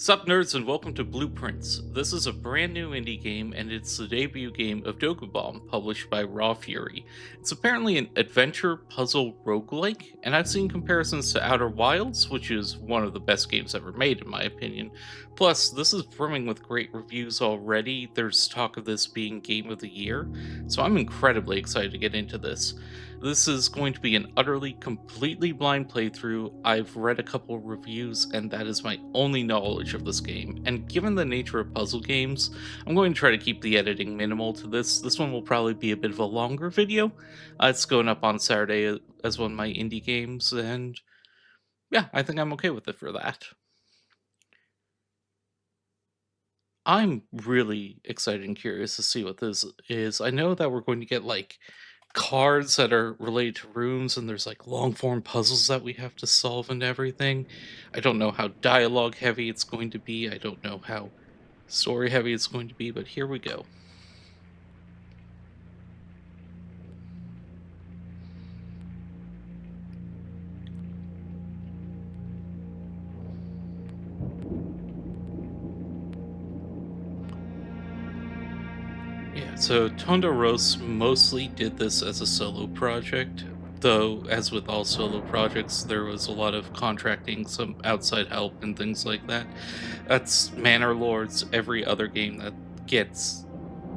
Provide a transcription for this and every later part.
Sup nerds and welcome to Blueprints. This is a brand new indie game and it's the debut game of Dokubomb, published by Raw Fury. It's apparently an adventure puzzle roguelike, and I've seen comparisons to Outer Wilds, which is one of the best games ever made in my opinion. Plus, this is brimming with great reviews already. There's talk of this being Game of the Year, so I'm incredibly excited to get into this. This is going to be an utterly, completely blind playthrough. I've read a couple of reviews, and that is my only knowledge of this game. And given the nature of puzzle games, I'm going to try to keep the editing minimal to this. This one will probably be a bit of a longer video. It's going up on Saturday as one of my indie games, and yeah, I think I'm okay with it for that. I'm really excited and curious to see what this is. I know that we're going to get like cards that are related to rooms, and there's like long form puzzles that we have to solve and everything. I don't know how dialogue heavy it's going to be. I don't know how story heavy it's going to be, but here we go. Yeah, so Tondo Rose mostly did this as a solo project, though, as with all solo projects, there was a lot of contracting, some outside help, and things like that. That's Manor Lords. Every other game that gets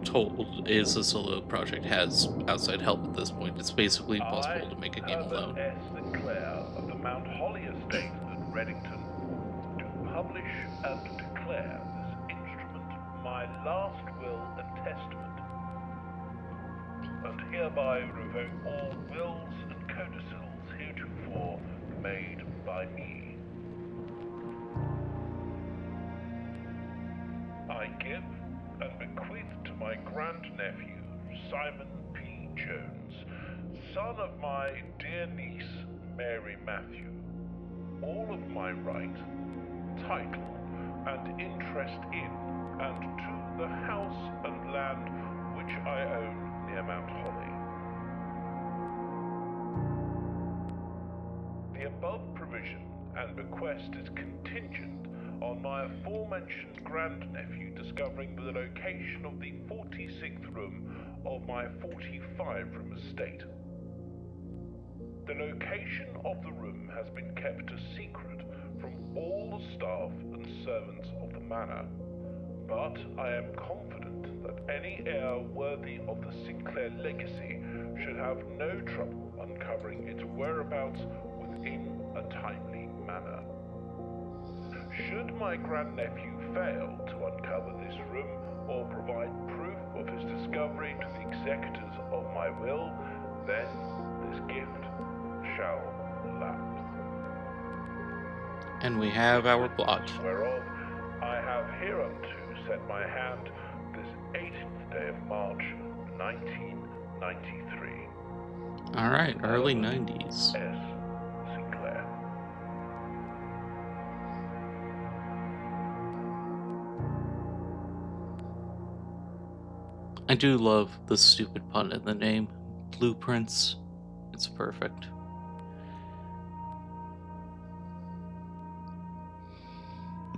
told is a solo project has outside help at this point. It's basically impossible to make a game Herbert alone. S. Sinclair of the Mount Holly estate at Reddington, do publish and declare this instrument my last will and testament, and hereby revoke all wills and codicils heretofore made by me. I give and bequeath to my grandnephew, Simon P. Jones, son of my dear niece, Mary Matthew, all of my right, title, and interest in, and to the house and land which I own near Mount Holly. The above provision and bequest is contingent on my aforementioned grandnephew discovering the location of the 46th room of my 45-room estate. The location of the room has been kept a secret from all the staff and servants of the manor, but I am confident that any heir worthy of the Sinclair legacy should have no trouble uncovering its whereabouts within a timely manner. Should my grandnephew fail to uncover this room or provide proof of his discovery to the executors of my will, then this gift shall lapse. And we have our plot. Whereof I have hereunto set my hand this 18th day of March, 1993. Alright, early 90s. S. Sinclair. I do love the stupid pun in the name. Blueprints. It's perfect.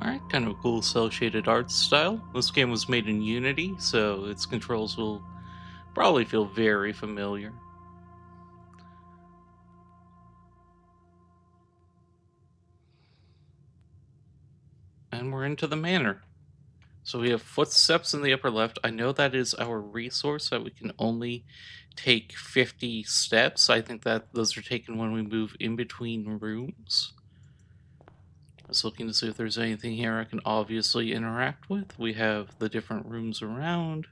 Alright, kind of a cool cel-shaded art style. This game was made in Unity, so its controls will probably feel very familiar. And we're into the manor. So we have footsteps in the upper left. I know that is our resource, that we can only take 50 steps. I think that those are taken when we move in between rooms. I was looking to see if there's anything here I can obviously interact with. We have the different rooms around,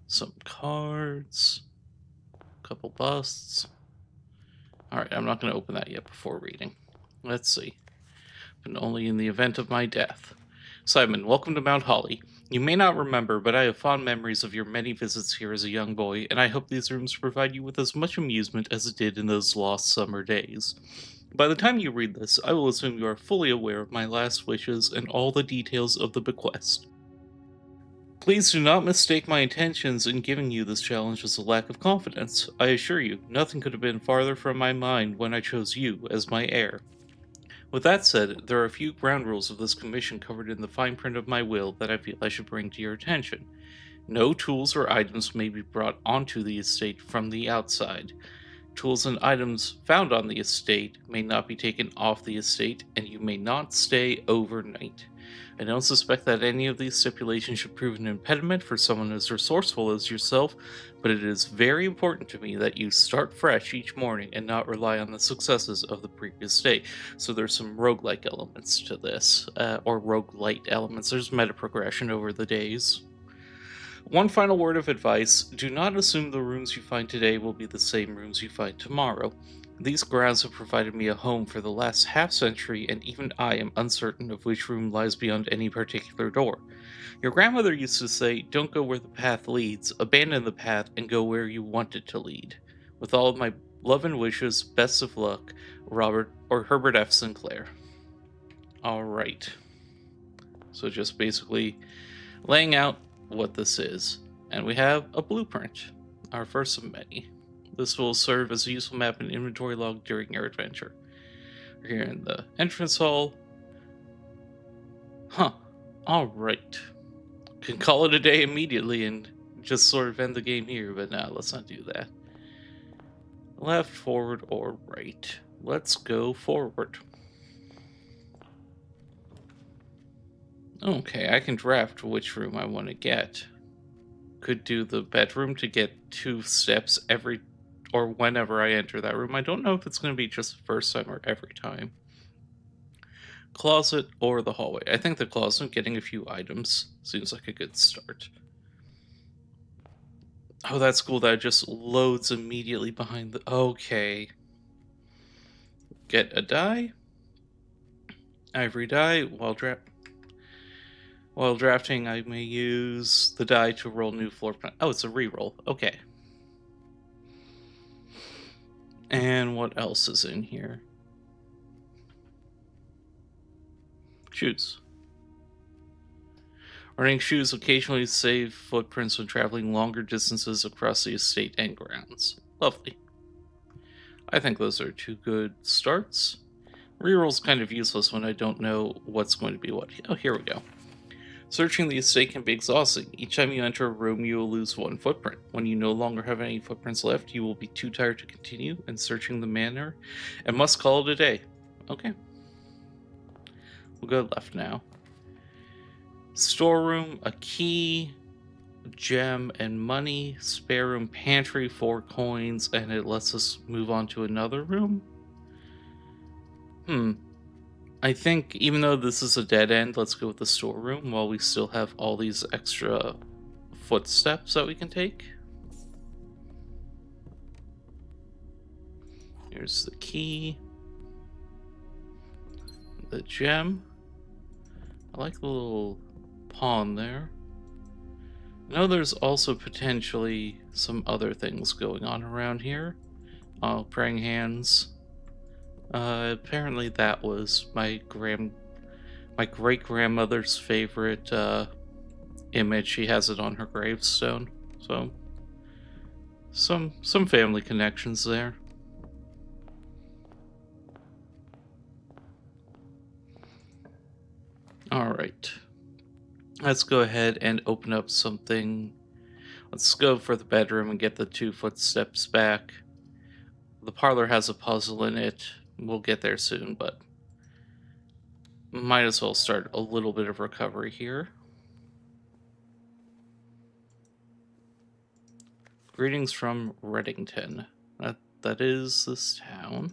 some cards, a couple busts. Alright, I'm not going to open that yet before reading. Let's see. But only in the event of my death. Simon, welcome to Mount Holly. You may not remember, but I have fond memories of your many visits here as a young boy, and I hope these rooms provide you with as much amusement as it did in those lost summer days. By the time you read this, I will assume you are fully aware of my last wishes and all the details of the bequest. Please do not mistake my intentions in giving you this challenge as a lack of confidence. I assure you, nothing could have been farther from my mind when I chose you as my heir. With that said, there are a few ground rules of this commission covered in the fine print of my will that I feel I should bring to your attention. No tools or items may be brought onto the estate from the outside. Tools and items found on the estate may not be taken off the estate, and you may not stay overnight. I don't suspect that any of these stipulations should prove an impediment for someone as resourceful as yourself, but it is very important to me that you start fresh each morning and not rely on the successes of the previous day. So there's some roguelike elements to this, or roguelite elements. There's meta progression over the days. One final word of advice: do not assume the rooms you find today will be the same rooms you find tomorrow. These grounds have provided me a home for the last half century, and even I am uncertain of which room lies beyond any particular door. Your grandmother used to say, "Don't go where the path leads, abandon the path and go where you want it to lead." With all of my love and wishes, best of luck, Robert or Herbert F. Sinclair. Alright. So just basically laying out what this is. And we have a blueprint, our first of many. This will serve as a useful map and inventory log during your adventure. We're here in the entrance hall. Huh. Alright. Can call it a day immediately and just sort of end the game here, but nah, let's not do that. Left, forward, or right. Let's go forward. Okay, I can draft which room I want to get. Could do the bedroom to get 2 steps every or whenever I enter that room. I don't know if it's going to be just the first time or every time. Closet or the hallway. I think the closet, getting a few items, seems like a good start. Oh, that's cool. That just loads immediately behind the... Okay. Get a die. Ivory die. While drafting, I may use the die to roll new floor plan. Oh, it's a reroll. Okay. And what else is in here? Shoes. Running shoes occasionally save footprints when traveling longer distances across the estate and grounds. Lovely. I think those are 2 good starts. Reroll's kind of useless when I don't know what's going to be what. Oh, here we go. Searching the estate can be exhausting. Each time you enter a room, you will lose 1 footprint. When you no longer have any footprints left, you will be too tired to continue in searching the manor and must call it a day. Okay. We'll go left now. Storeroom, a key, gem, and money. Spare room, pantry, 4 coins, and it lets us move on to another room. I think even though this is a dead end, let's go with the storeroom while we still have all these extra footsteps that we can take. Here's the key. The gem. I like the little pawn there. I know there's also potentially some other things going on around here. Oh, praying hands. Apparently that was my great-grandmother's favorite image. She has it on her gravestone. So some family connections there. All right. Let's go ahead and open up something. Let's go for the bedroom and get the 2 footsteps back. The parlor has a puzzle in it. We'll get there soon, but might as well start a little bit of recovery here. Greetings from Reddington. That is this town.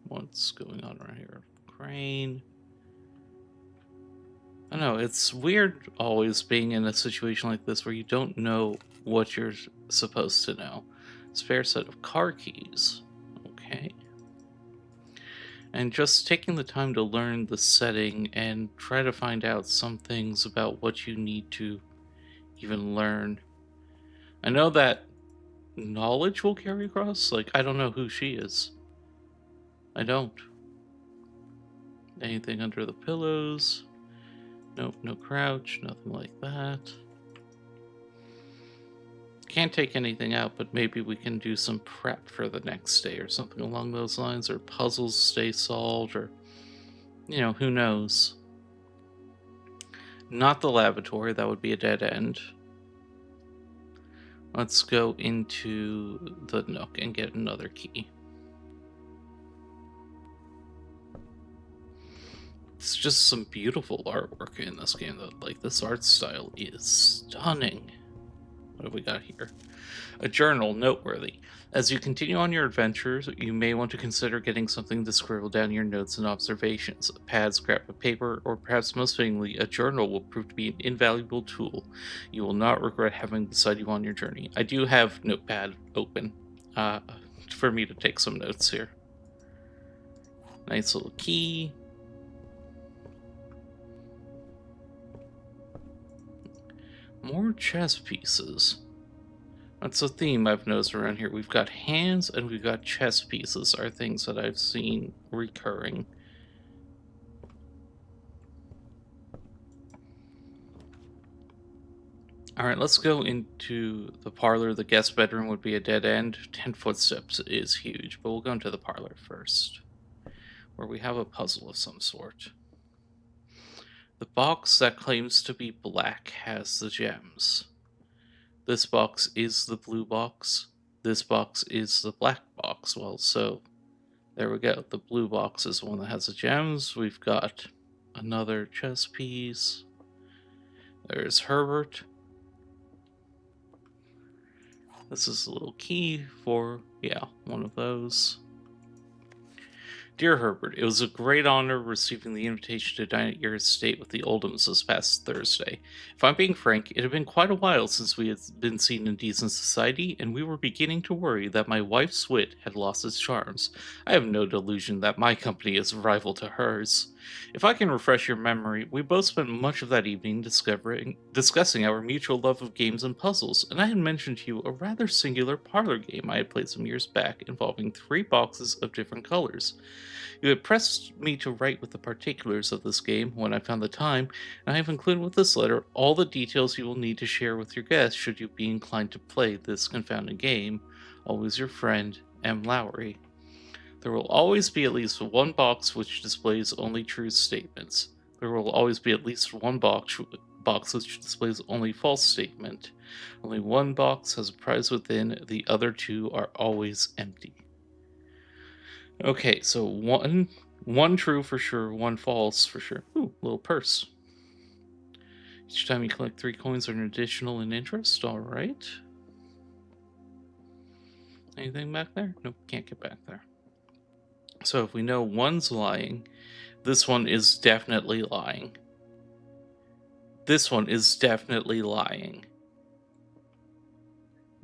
What's going on right here? Crane. I know, it's weird always being in a situation like this where you don't know what you're supposed to know. Spare set of car keys. Okay. And just taking the time to learn the setting and try to find out some things about what you need to even learn. I know that knowledge will carry across. Like, I don't know who she is. I don't. Anything under the pillows? Nope, no crouch, nothing like that. can't take anything out, but maybe we can do some prep for the next day or something along those lines, or puzzles stay solved, or, who knows. Not the lavatory, that would be a dead end. Let's go into the nook and get another key. It's just some beautiful artwork in this game, though. Like, this art style is stunning. What have we got here? A journal, noteworthy. As you continue on your adventures, you may want to consider getting something to scribble down your notes and observations. A pad, scrap of paper, or perhaps most fittingly, a journal will prove to be an invaluable tool. You will not regret having beside you on your journey. I do have Notepad open for me to take some notes here. Nice little key. More chess pieces. That's a theme I've noticed around here. We've got hands and we've got chess pieces are things that I've seen recurring. Alright, let's go into the parlor. The guest bedroom would be a dead end. 10 footsteps is huge, but we'll go into the parlor first, where we have a puzzle of some sort. The box that claims to be black has the gems. This box is the blue box. This box is the black box. Well, so there we go. The blue box is the one that has the gems. We've got another chess piece. There's Herbert. This is a little key for, one of those. Dear Herbert, it was a great honor receiving the invitation to dine at your estate with the Oldhams this past Thursday. If I'm being frank, it had been quite a while since we had been seen in decent society, and we were beginning to worry that my wife's wit had lost its charms. I have no delusion that my company is a rival to hers. If I can refresh your memory, we both spent much of that evening discussing our mutual love of games and puzzles, and I had mentioned to you a rather singular parlor game I had played some years back involving 3 boxes of different colors. You had pressed me to write with the particulars of this game when I found the time, and I have included with this letter all the details you will need to share with your guests should you be inclined to play this confounded game. Always your friend, M. Lowry. There will always be at least one box which displays only true statements. There will always be at least one box which displays only false statement. Only one box has a prize within, the other 2 are always empty. Okay, so one true for sure, one false for sure. Ooh, little purse. Each time you collect 3 coins, earn additional in interest. All right. Anything back there? Nope, can't get back there. So if we know one's lying, this one is definitely lying. This one is definitely lying.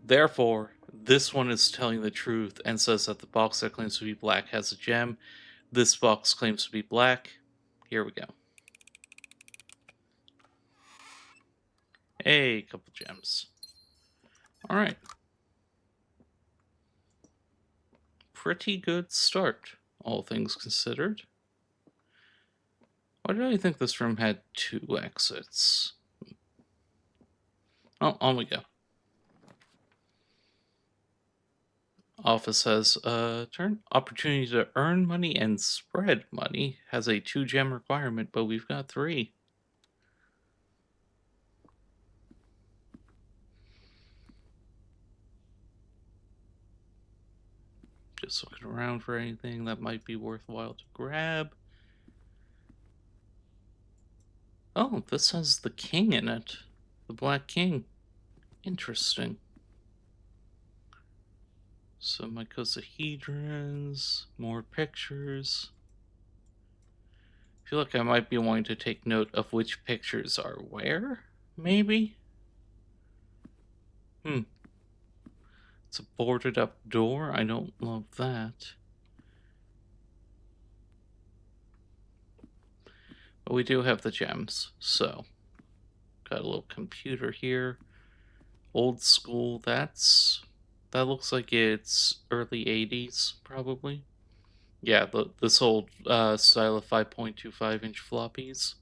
Therefore, this one is telling the truth and says that the box that claims to be black has a gem. This box claims to be black. Here we go. A couple gems. All right. Pretty good start, all things considered. Why did I think this room had 2 exits? Oh, on we go. Office has a turn. Opportunity to earn money and spread money has a 2 gem requirement, but we've got 3. Just looking around for anything that might be worthwhile to grab. Oh, this has the king in it. The Black King. Interesting. Some icosahedrons, more pictures. I feel like I might be wanting to take note of which pictures are where, maybe? It's a boarded up door. I don't love that. But we do have the gems, so. Got a little computer here. Old school, that looks like it's early 80s, probably. Yeah, this old style of 5.25-inch floppies.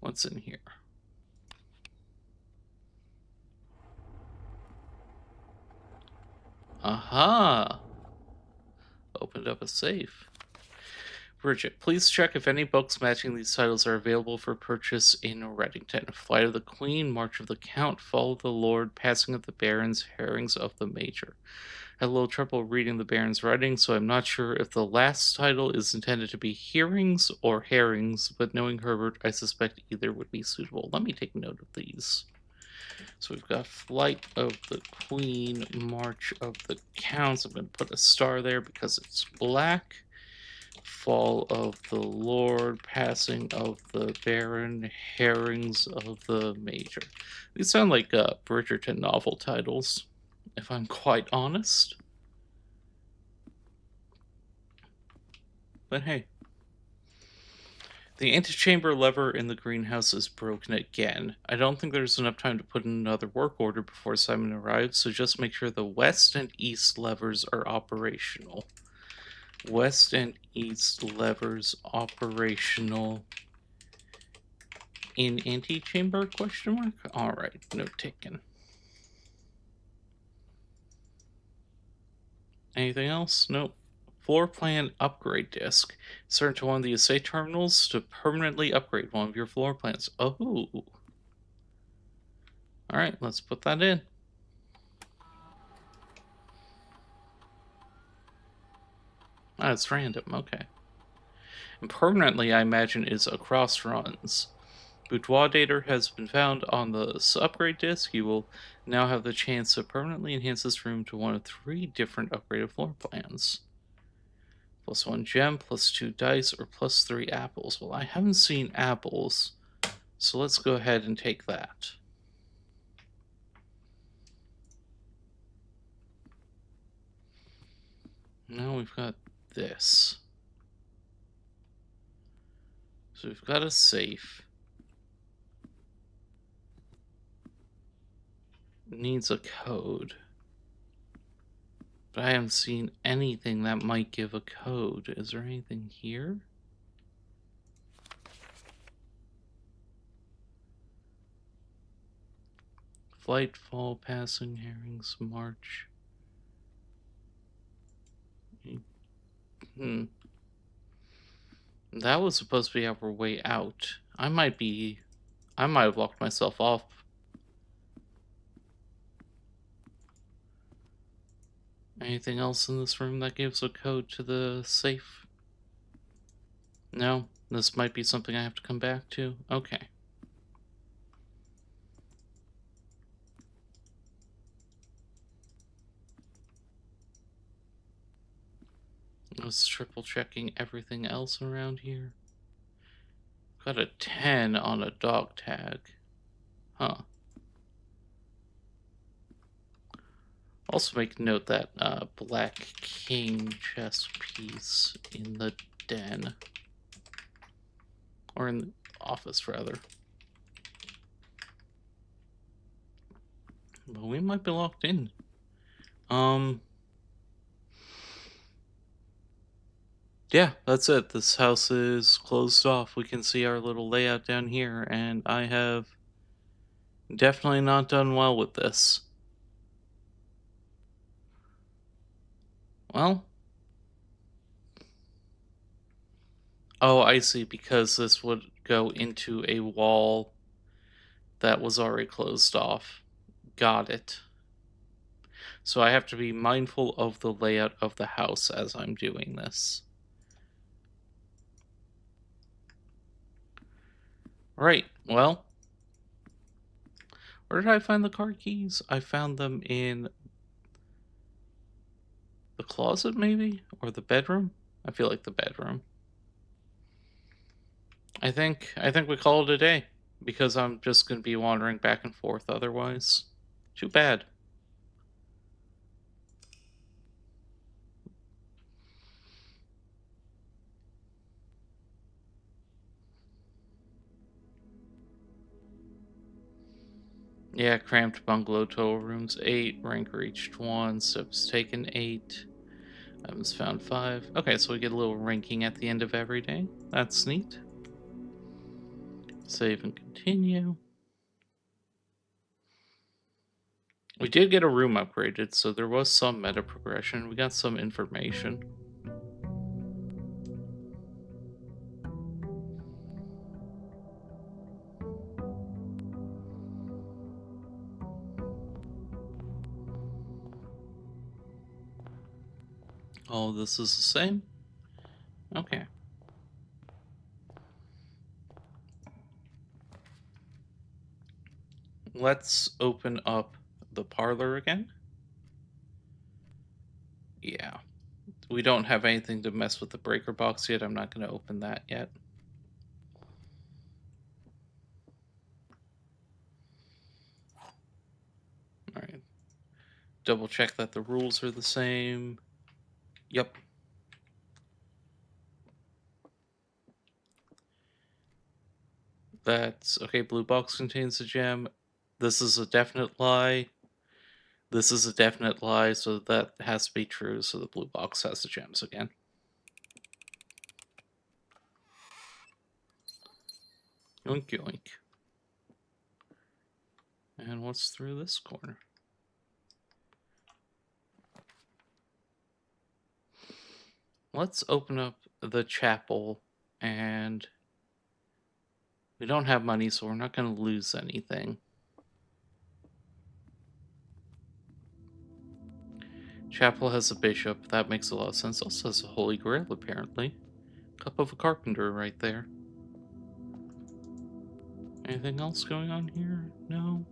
What's in here? Aha! Opened up a safe. Bridget, please check if any books matching these titles are available for purchase in Reddington. Flight of the Queen, March of the Count, Fall of the Lord, Passing of the Barons, Herrings of the Major. I had a little trouble reading the Baron's writing, so I'm not sure if the last title is intended to be hearings or herrings, but knowing Herbert, I suspect either would be suitable. Let me take note of these. So we've got Flight of the Queen, March of the Counts. I'm going to put a star there because it's black. Fall of the Lord, Passing of the Baron, Herrings of the Major. These sound like Bridgerton novel titles, if I'm quite honest. But hey. The antechamber lever in the greenhouse is broken again. I don't think there's enough time to put in another work order before Simon arrives, so just make sure the west and east levers are operational. West and east levers operational in antechamber, question mark? Alright, note taken. Anything else? Nope. Floor plan upgrade disk. Insert to one of the estate terminals to permanently upgrade one of your floor plans. Oh. Alright, let's put that in. Oh, it's random, okay. And permanently, I imagine, is across runs. Boudoir data has been found on the upgrade disk. You will now have the chance to permanently enhance this room to one of 3 different upgraded floor plans. +1 gem, +2 dice, or +3 apples. Well, I haven't seen apples, so let's go ahead and take that. Now we've got this. So we've got a safe. It needs a code. But I haven't seen anything that might give a code. Is there anything here? Flight, fall, passing, herrings, march. That was supposed to be our way out. I might have locked myself off. Anything else in this room that gives a code to the safe? No? This might be something I have to come back to? Okay. I was triple checking everything else around here. Got a 10 on a dog tag. Huh. Also make note that Black King chess piece in the den. Or in the office, rather. But we might be locked in. Yeah, that's it. This house is closed off. We can see our little layout down here, and I have definitely not done well with this. Well. Oh, I see, because this would go into a wall that was already closed off. Got it. So I have to be mindful of the layout of the house as I'm doing this. Right, well, where did I find the car keys? I found them in the closet, maybe? Or the bedroom? I feel like the bedroom. I think we call it a day, because I'm just going to be wandering back and forth otherwise. Too bad. Yeah, cramped bungalow, total rooms 8, rank reached 1, steps taken 8, items found 5. Okay, so we get a little ranking at the end of every day. That's neat. Save and continue. We did get a room upgraded, so there was some meta progression. We got some information. Oh, this is the same? Okay. Let's open up the parlor again. Yeah. We don't have anything to mess with the breaker box yet. I'm not going to open that yet. Alright. Double check that the rules are the same. Yep. That's okay. Blue box contains a gem. This is a definite lie. This is a definite lie, so that has to be true. So the blue box has the gems again. Yoink yoink. And what's through this corner? Let's open up the chapel, and we don't have money, so we're not going to lose anything. Chapel has a bishop. That makes a lot of sense. Also has a holy grail, apparently. Cup of a carpenter right there. Anything else going on here? No?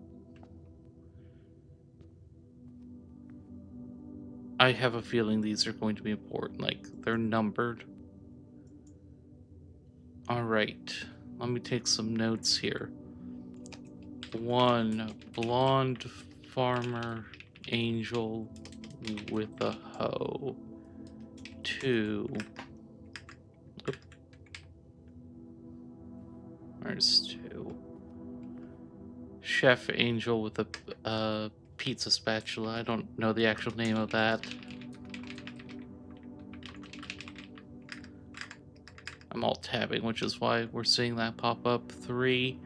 I have a feeling these are going to be important. Like, they're numbered. Alright. Let me take some notes here. 1. Blonde farmer angel with a hoe. 2. Oop. There's 2. Chef angel with a pizza spatula. I don't know the actual name of that. I'm alt tabbing, which is why we're seeing that pop up. 3.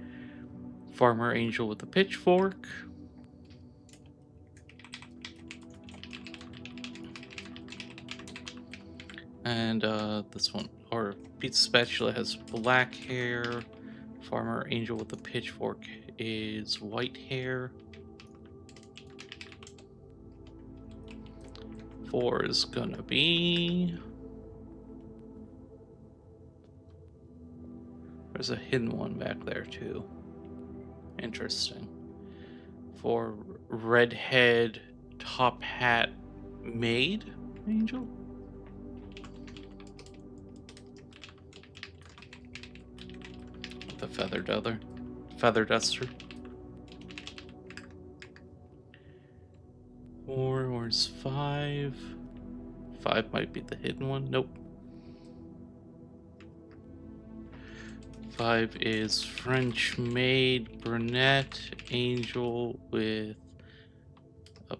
Farmer angel with a pitchfork. And this one, or pizza spatula, has black hair. Farmer angel with a pitchfork is white hair. 4 is gonna be... There's a hidden one back there too. Interesting. 4, redhead, top hat, maid angel? With a feather duster. 4, where's 5? 5 might be the hidden one. Nope. 5 is French maid, brunette, angel with a...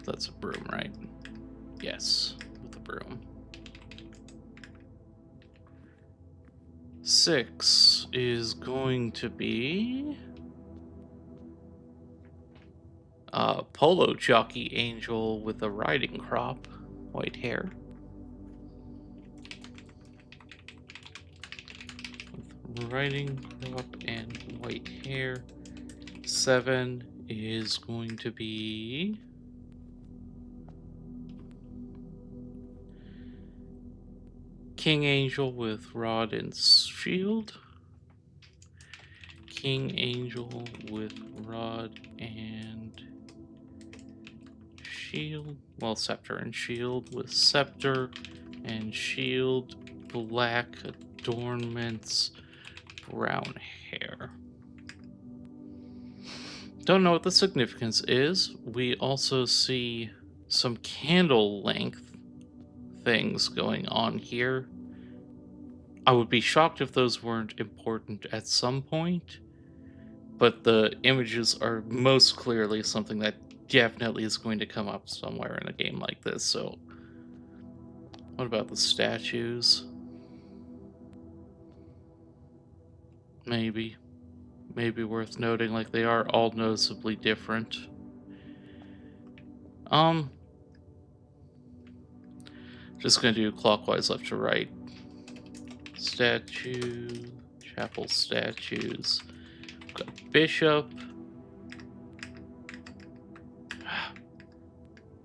That's a broom, right? Yes, with a broom. 6 is going to be... polo jockey angel with a riding crop, white hair. With riding crop and white hair. 7 is going to be... King angel with rod and shield. King angel with rod and shield. Well, scepter and shield with scepter and shield, black adornments, brown hair. Don't know what the significance is. We also see some candle length things going on here. I would be shocked if those weren't important at some point, but the images are most clearly something that definitely is going to come up somewhere in a game like this. So what about the statues? Maybe worth noting, like they are all noticeably different. Um, just gonna do clockwise left to right. Statue, chapel statues. Got bishop.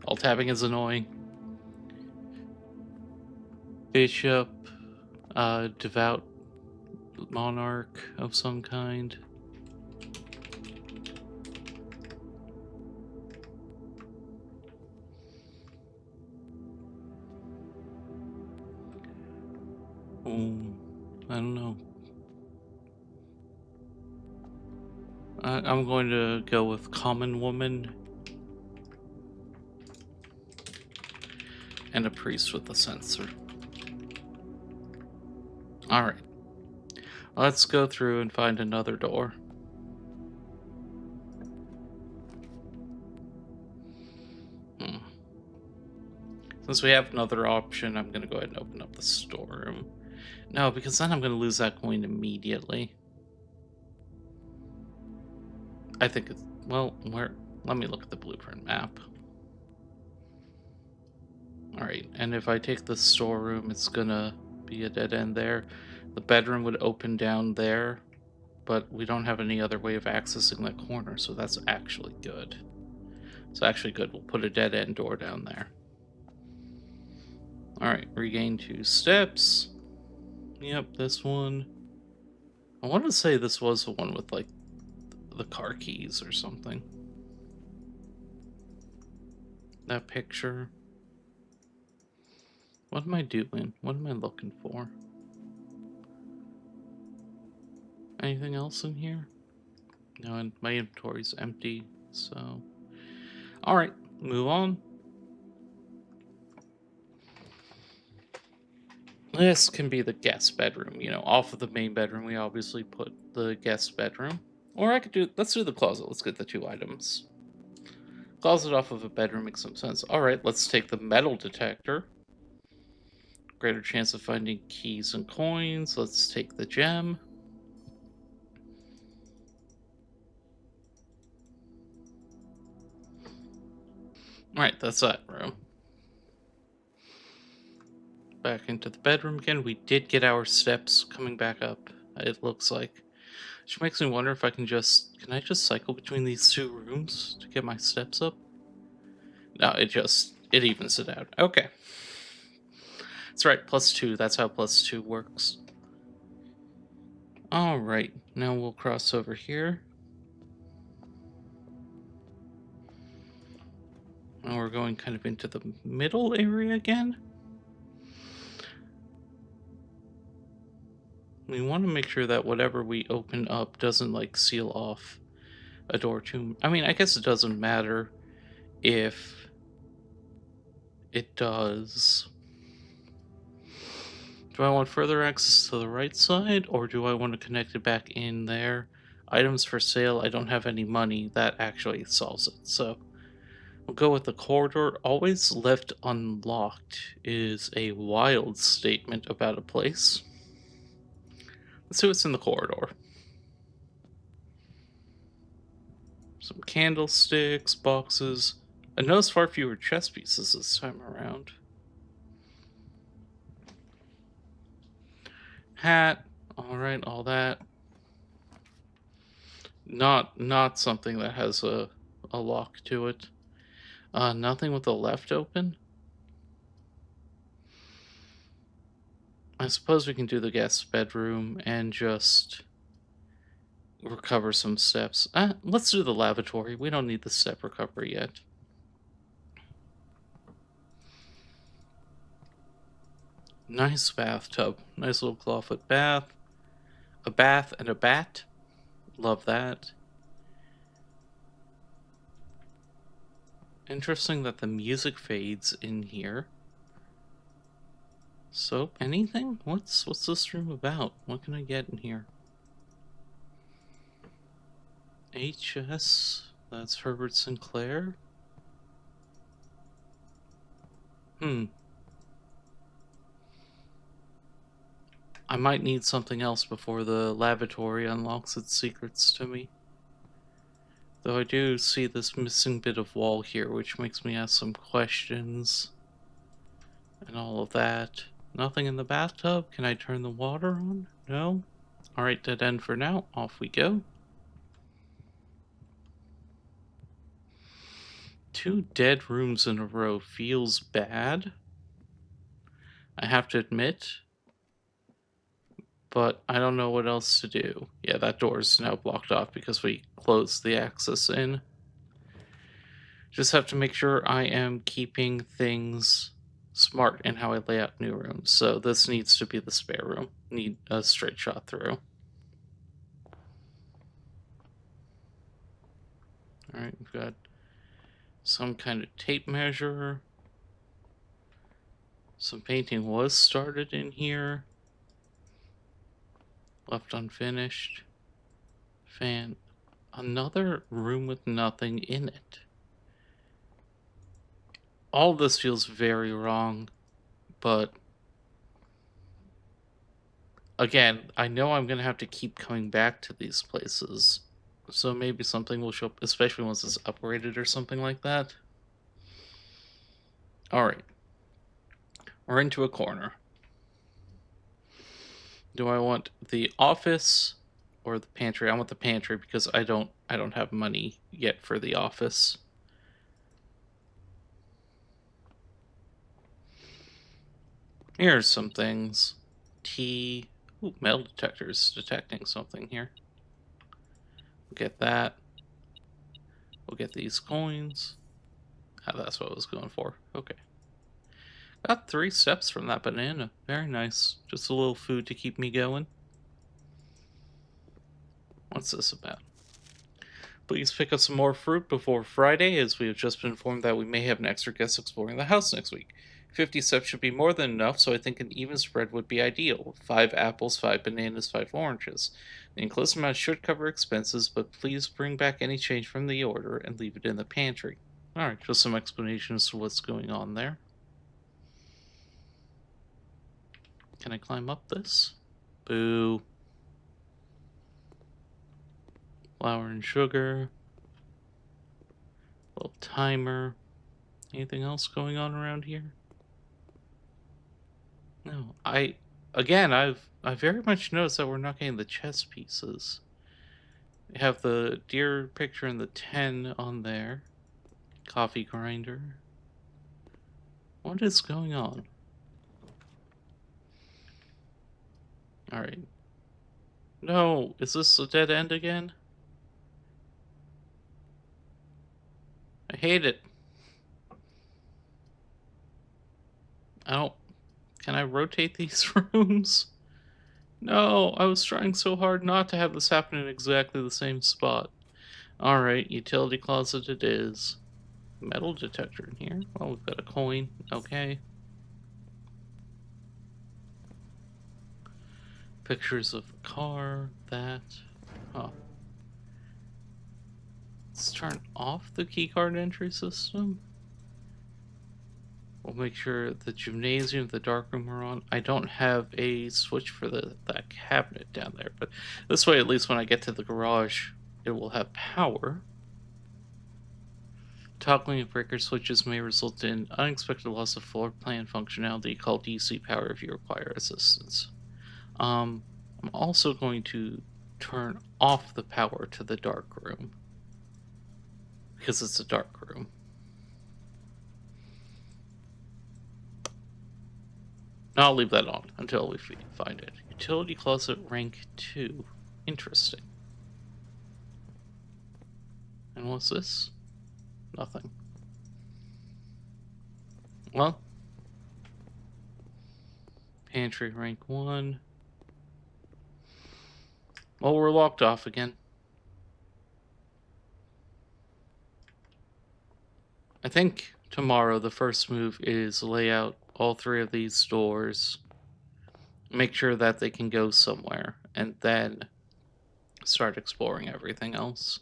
All tabbing is annoying. Bishop, devout monarch of some kind. I don't know. I'm going to go with common woman and a priest with a censer. Alright. Let's go through and find another door. Hmm. Since we have another option, I'm going to go ahead and open up the storeroom. No, because then I'm going to lose that coin immediately. I think it's... Well, where... Let me look at the blueprint map. Alright, and if I take the storeroom, it's going to be a dead end there. The bedroom would open down there, but we don't have any other way of accessing that corner, so that's actually good. It's actually good. We'll put a dead end door down there. Alright, regain 2 steps. Yep, this one. I want to say this was the one with, like, the car keys or something. That picture. What am I doing? What am I looking for? Anything else in here? No, and my inventory's empty, so... Alright, move on. This can be the guest bedroom. You know, off of the main bedroom, we obviously put the guest bedroom. Or I could do... Let's do the closet. Let's get the 2 items. Closet off of a bedroom makes some sense. Alright, let's take the metal detector. Greater chance of finding keys and coins. Let's take the gem. Alright, that's that room. Back into the bedroom again. We did get our steps coming back up, it looks like. Which makes me wonder if I can just... Can I just cycle between these 2 rooms to get my steps up? No, it evens it out. Okay. That's right, +2. That's how +2 works. Alright, now we'll cross over here. And we're going kind of into the middle area again. We want to make sure that whatever we open up doesn't, like, seal off a door too... I mean, I guess it doesn't matter if it does. Do I want further access to the right side, or do I want to connect it back in there? Items for sale, I don't have any money. That actually solves it. So we'll go with the corridor. Always left unlocked is a wild statement about a place. Let's see what's in the corridor. Some candlesticks, boxes. I noticed far fewer chess pieces this time around. Hat. Alright, all that. Not something that has a lock to it. Nothing with the left open. I suppose we can do the guest bedroom and just recover some steps. Let's do the lavatory. We don't need the step recovery yet. Nice bathtub. Nice little clawfoot bath. A bath and a bat. Love that. Interesting that the music fades in here. So, anything? What's this room about? What can I get in here? HS. That's Herbert Sinclair. I might need something else before the lavatory unlocks its secrets to me. Though I do see this missing bit of wall here, which makes me ask some questions and all of that. Nothing in the bathtub? Can I turn the water on? No? Alright, dead end for now. Off we go. 2 dead rooms in a row feels bad, I have to admit, but I don't know what else to do. Yeah, that door is now blocked off because we closed the access in. Just have to make sure I am keeping things smart in how I lay out new rooms. So this needs to be the spare room. Need a straight shot through. Alright, we've got some kind of tape measure. Some painting was started in here. Left unfinished. Fan. Another room with nothing in it. All this feels very wrong, but again, I know I'm going to have to keep coming back to these places. So maybe something will show up, especially once it's upgraded or something like that. Alright. We're into a corner. Do I want the office or the pantry? I want the pantry because I don't have money yet for the office. Here's some things. Tea. Ooh, metal detectors detecting something here. We'll get that. We'll get these coins. Ah, that's what I was going for. Okay. Got 3 steps from that banana. Very nice. Just a little food to keep me going. What's this about? Please pick up some more fruit before Friday, as we have just been informed that we may have an extra guest exploring the house next week. 50 steps should be more than enough, so I think an even spread would be ideal. 5 apples, 5 bananas, 5 oranges. The enclosed amount should cover expenses, but please bring back any change from the order and leave it in the pantry. Alright, just some explanations to what's going on there. Can I climb up this? Boo. Flour and sugar. Little timer. Anything else going on around here? No. I very much noticed that we're not getting the chess pieces. We have the deer picture and the 10 on there. Coffee grinder. What is going on? Alright. No, is this a dead end again? I hate it. I don't... Can I rotate these rooms? No, I was trying so hard not to have this happen in exactly the same spot. Alright, utility closet it is. Metal detector in here. Well, we've got a coin. Okay. Pictures of the car. That. Huh. Let's turn off the keycard entry system. We'll make sure the gymnasium, the dark room are on. I don't have a switch for that cabinet down there, but this way, at least when I get to the garage, it will have power. Toggling of breaker switches may result in unexpected loss of floor plan functionality called DC power if you require assistance. I'm also going to turn off the power to the dark room because it's a dark room. I'll leave that on until we find it. Utility closet rank 2. Interesting. And what's this? Nothing. Well, pantry rank 1. Well, we're locked off again. I think tomorrow the first move is lay out all 3 of these doors, make sure that they can go somewhere, and then start exploring everything else.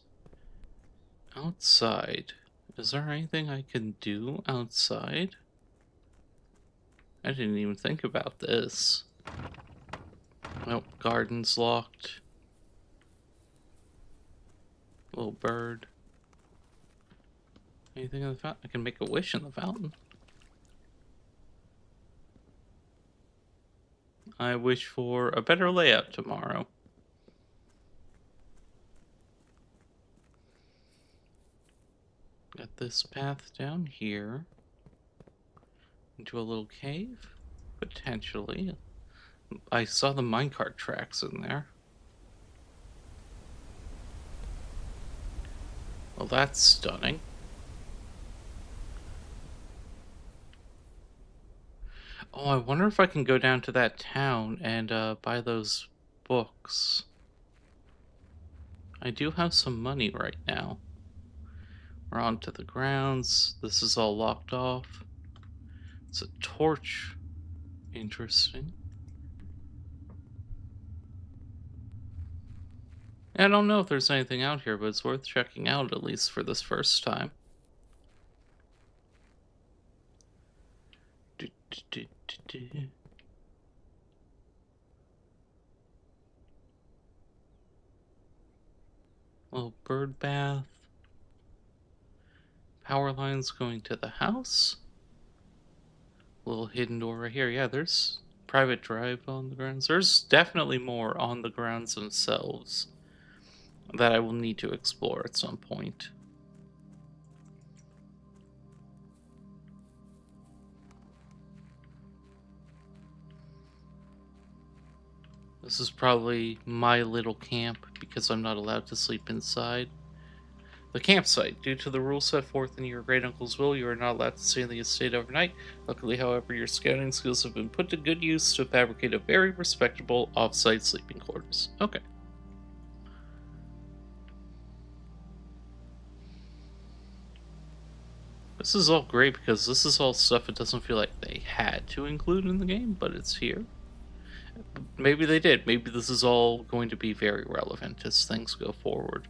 Outside. Is there anything I can do outside? I didn't even think about this. Nope, garden's locked. Little bird. Anything in the fountain? I can make a wish in the fountain. I wish for a better layout tomorrow. Got this path down here into a little cave, potentially. I saw the minecart tracks in there. Well, that's stunning. Oh, I wonder if I can go down to that town and buy those books. I do have some money right now. We're on to the grounds. This is all locked off. It's a torch. Interesting. I don't know if there's anything out here, but it's worth checking out at least for this first time. Do, do, do, do, do. Little bird bath. Power lines going to the house. Little hidden door right here. Yeah, there's private drive on the grounds. There's definitely more on the grounds themselves that I will need to explore at some point. This is probably my little camp because I'm not allowed to sleep inside. The campsite. Due to the rules set forth in your great uncle's will, you are not allowed to stay in the estate overnight. Luckily, however, your scouting skills have been put to good use to fabricate a very respectable off-site sleeping quarters. Okay. This is all great because this is all stuff it doesn't feel like they had to include in the game, but it's here. Maybe they did. Maybe this is all going to be very relevant as things go forward.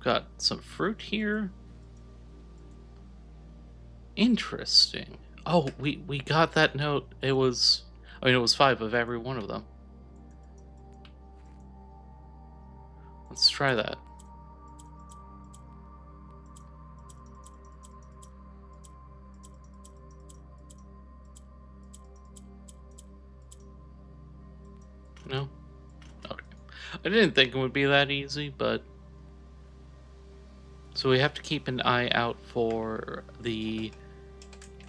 Got some fruit here. Interesting. Oh, we got that note. It was, I mean, it was 5 of every one of them. Let's try that. No? Okay. I didn't think it would be that easy, but... So we have to keep an eye out for the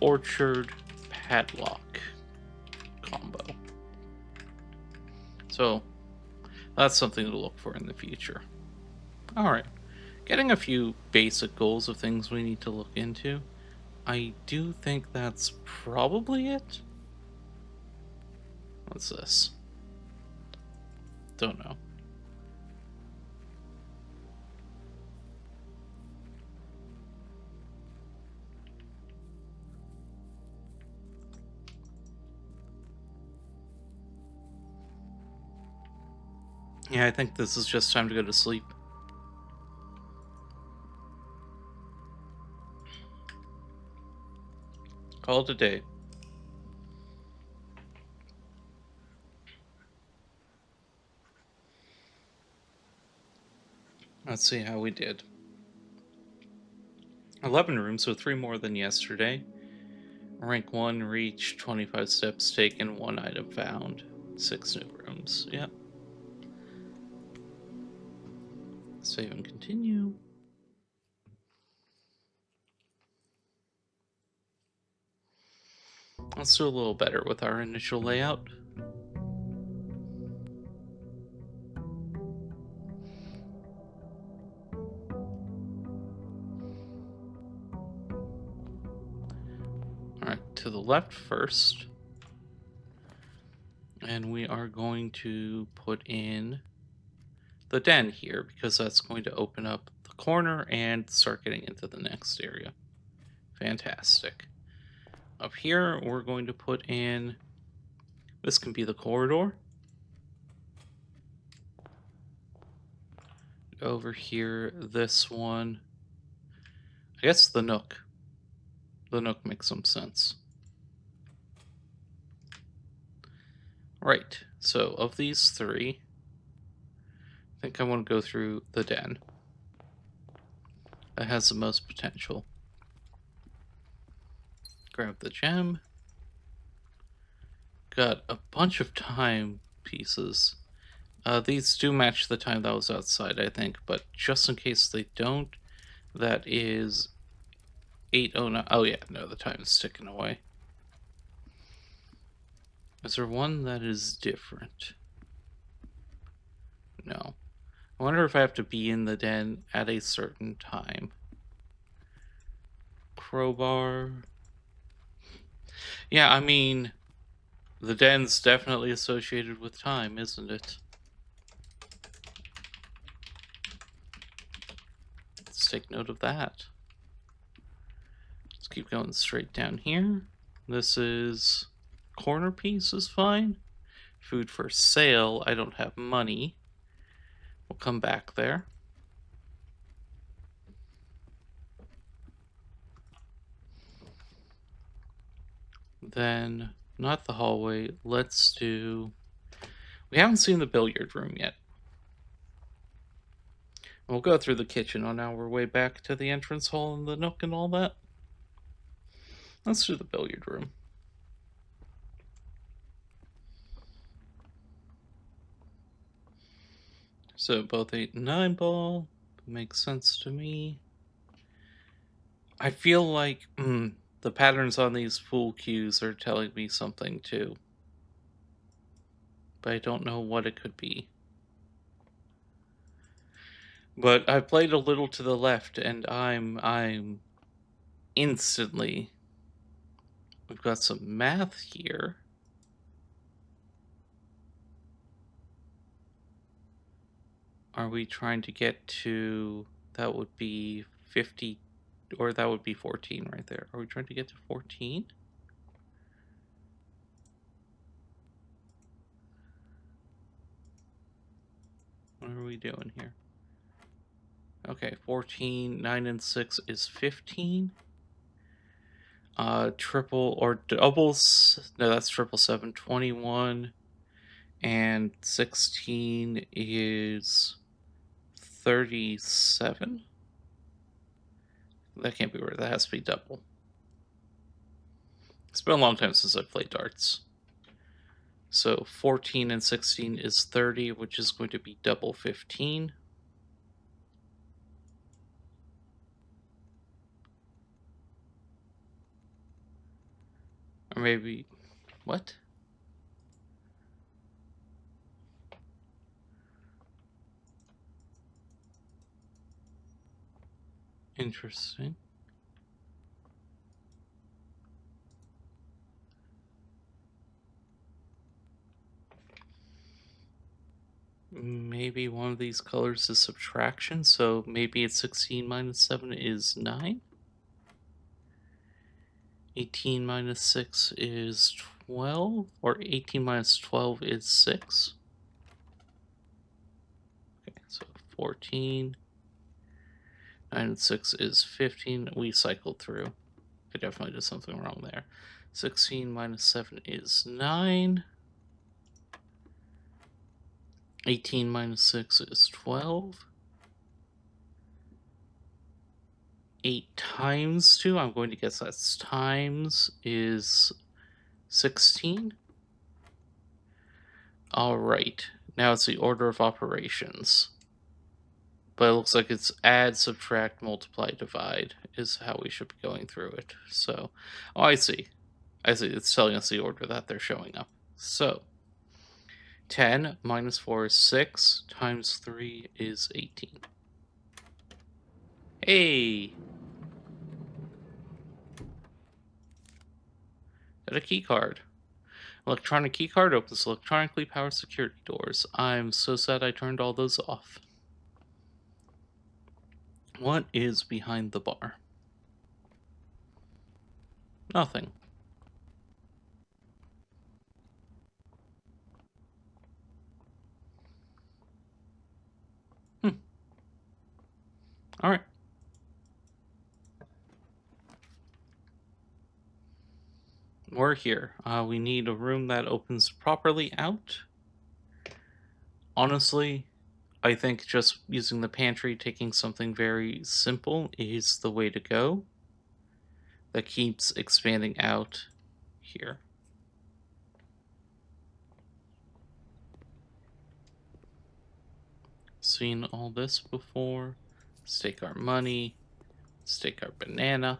orchard padlock combo. So that's something to look for in the future. Alright. Getting a few basic goals of things we need to look into. I do think that's probably it. What's this? Don't know. Yeah, I think this is just time to go to sleep. Call it a day. Let's see how we did. 11 rooms, so 3 more than yesterday. Rank 1 reach, 25 steps taken, 1 item found. 6 new rooms. Yep. Save and continue. Let's do a little better with our initial layout. Alright, to the left first. And we are going to put in the den here because that's going to open up the corner and start getting into the next area. Fantastic. Up here, we're going to put in, this can be the corridor. Over here, this one, I guess the nook. The nook makes some sense. Right, so of these 3, I think I want to go through the den. That has the most potential. grab the gem. Got a bunch of time pieces. These do match the time that was outside, I think, but just in case they don't, that is 8:09. Oh yeah, no, the time is ticking away. Is there one that is different? No. I wonder if I have to be in the den at a certain time. Crowbar. Yeah, I mean, the den's definitely associated with time, isn't it? Let's take note of that. Let's keep going straight down here. This is corner piece is fine. Food for sale. I don't have money. We'll come back there. Then, not the hallway. Let's do... We haven't seen the billiard room yet. We'll go through the kitchen on our way back to the entrance hall and the nook and all that. Let's do the billiard room. So both 8 and 9 ball. Makes sense to me. I feel like the patterns on these pool cues are telling me something too. But I don't know what it could be. But I played a little to the left and I'm instantly... We've got some math here. Are we trying to get to... That would be 50, or that would be 14 right there. Are we trying to get to 14? What are we doing here? Okay, 14, 9 and 6 is 15. Triple or doubles, no, that's triple 7, 21. And 16 is 37. That can't be right. That has to be double. It's been a long time since I've played darts. So 14 and 16 is 30, which is going to be double 15. Or maybe... What? Interesting. Maybe one of these colors is subtraction, so maybe it's 16 minus 7 is 9. 18 minus 6 is 12, or 18 minus 12 is 6. Okay, so 14. 9 and 6 is 15. We cycled through. I definitely did something wrong there. 16 minus 7 is 9. 18 minus 6 is 12. 8 times 2, I'm going to guess that's times, is 16. Alright, now it's the order of operations. But it looks like it's add, subtract, multiply, divide is how we should be going through it. So, oh, I see. I see, it's telling us the order that they're showing up. So, 10 minus 4 is 6, times 3 is 18. Hey! Got a key card. Electronic key card opens electronically powered security doors. I'm so sad I turned all those off. What is behind the bar? Nothing. Alright. We're here. We need a room that opens properly out. Honestly, I think just using the pantry, taking something very simple is the way to go. that keeps expanding out here. Seen all this before. Let's take our money. Let's take our banana.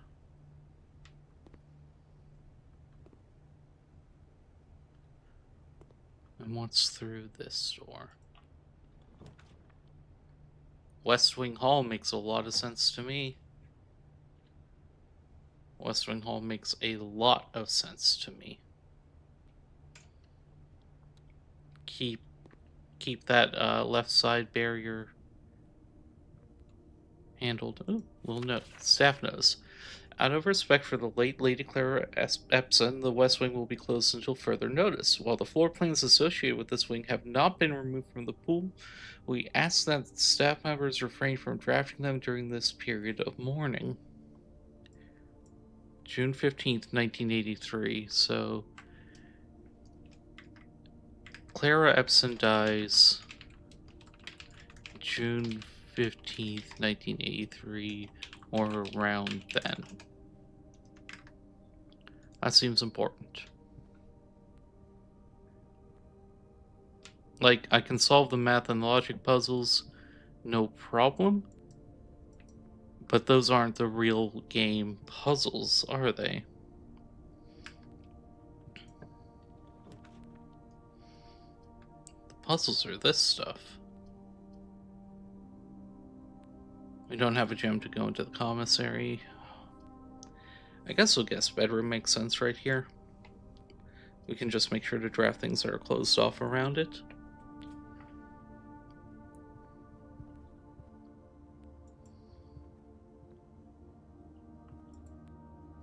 And what's through this door? West Wing Hall makes a lot of sense to me. West Wing Hall makes a lot of sense to me. Keep that left side barrier handled. Oh, little note. Staff knows. Out of respect for the late Lady Clara Epson, the West Wing will be closed until further notice. While the floor plans associated with this wing have not been removed from the pool, we ask that staff members refrain from drafting them during this period of mourning. June 15th, 1983. So, Clara Epson dies June 15th, 1983, or around then. That seems important. Like, I can solve the math and logic puzzles, no problem. But those aren't the real game puzzles, are they? The puzzles are this stuff. We don't have a gem to go into the commissary. I guess we'll guess bedroom makes sense right here. We can just make sure to draft things that are closed off around it.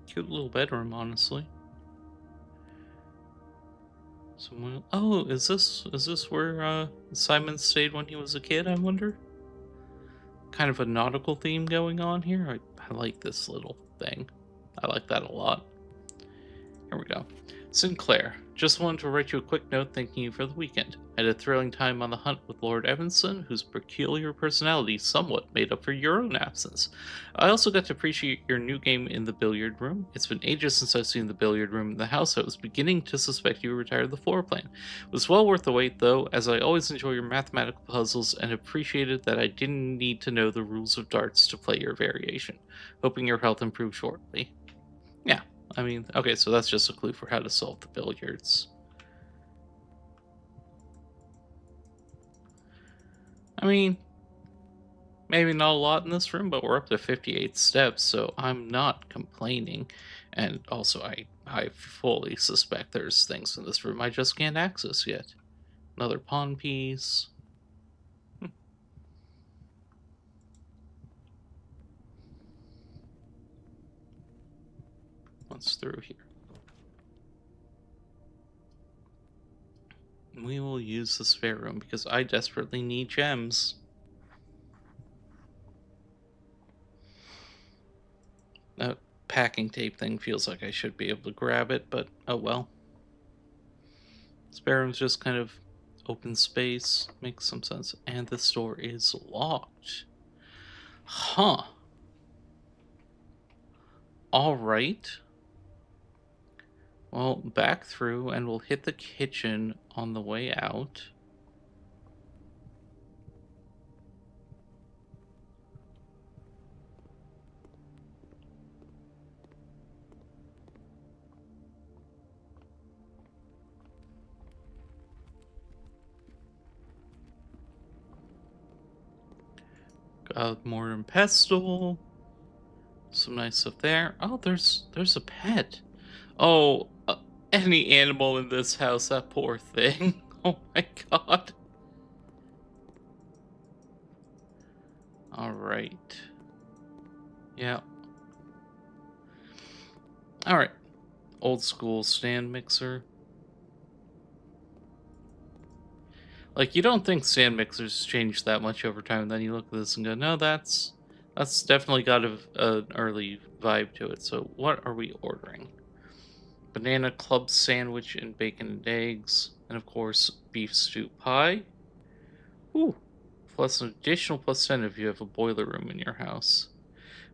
Cute little bedroom, honestly. Someone. Oh, is this where Simon stayed when he was a kid? I wonder. Kind of a nautical theme going on here. I like this little thing. I like that a lot. Here we go. Sinclair, just wanted to write you a quick note thanking you for the weekend. I had a thrilling time on the hunt with Lord Evanson, whose peculiar personality somewhat made up for your own absence. I also got to appreciate your new game in the billiard room. It's been ages since I've seen the billiard room in the house. I was beginning to suspect you retired the floor plan. It was well worth the wait, though, as I always enjoy your mathematical puzzles and appreciated that I didn't need to know the rules of darts to play your variation. Hoping your health improves shortly. Yeah, I mean, okay, so that's just a clue for how to solve the billiards. I mean, maybe not a lot in this room, but we're up to 58 steps, so I'm not complaining. And also, I fully suspect there's things in this room I just can't access yet. Another pawn piece. What's through here? We will use the spare room because I desperately need gems. That packing tape thing feels like I should be able to grab it, but oh well. Spare room's just kind of open space. Makes some sense. And this door is locked. Huh. Alright. Well, back through, and we'll hit the kitchen on the way out. Got mortar and pestle. Some nice stuff there. Oh, there's a pet. Oh, any animal in this house, that poor thing. Oh my god. Alright. Yeah. Alright. Old school stand mixer. Like, you don't think stand mixers change that much over time, then you look at this and go, no, that's definitely got an early vibe to it. So what are we ordering? Banana club sandwich and bacon and eggs, and of course beef stew pie. Ooh, plus an additional +10 if you have a boiler room in your house.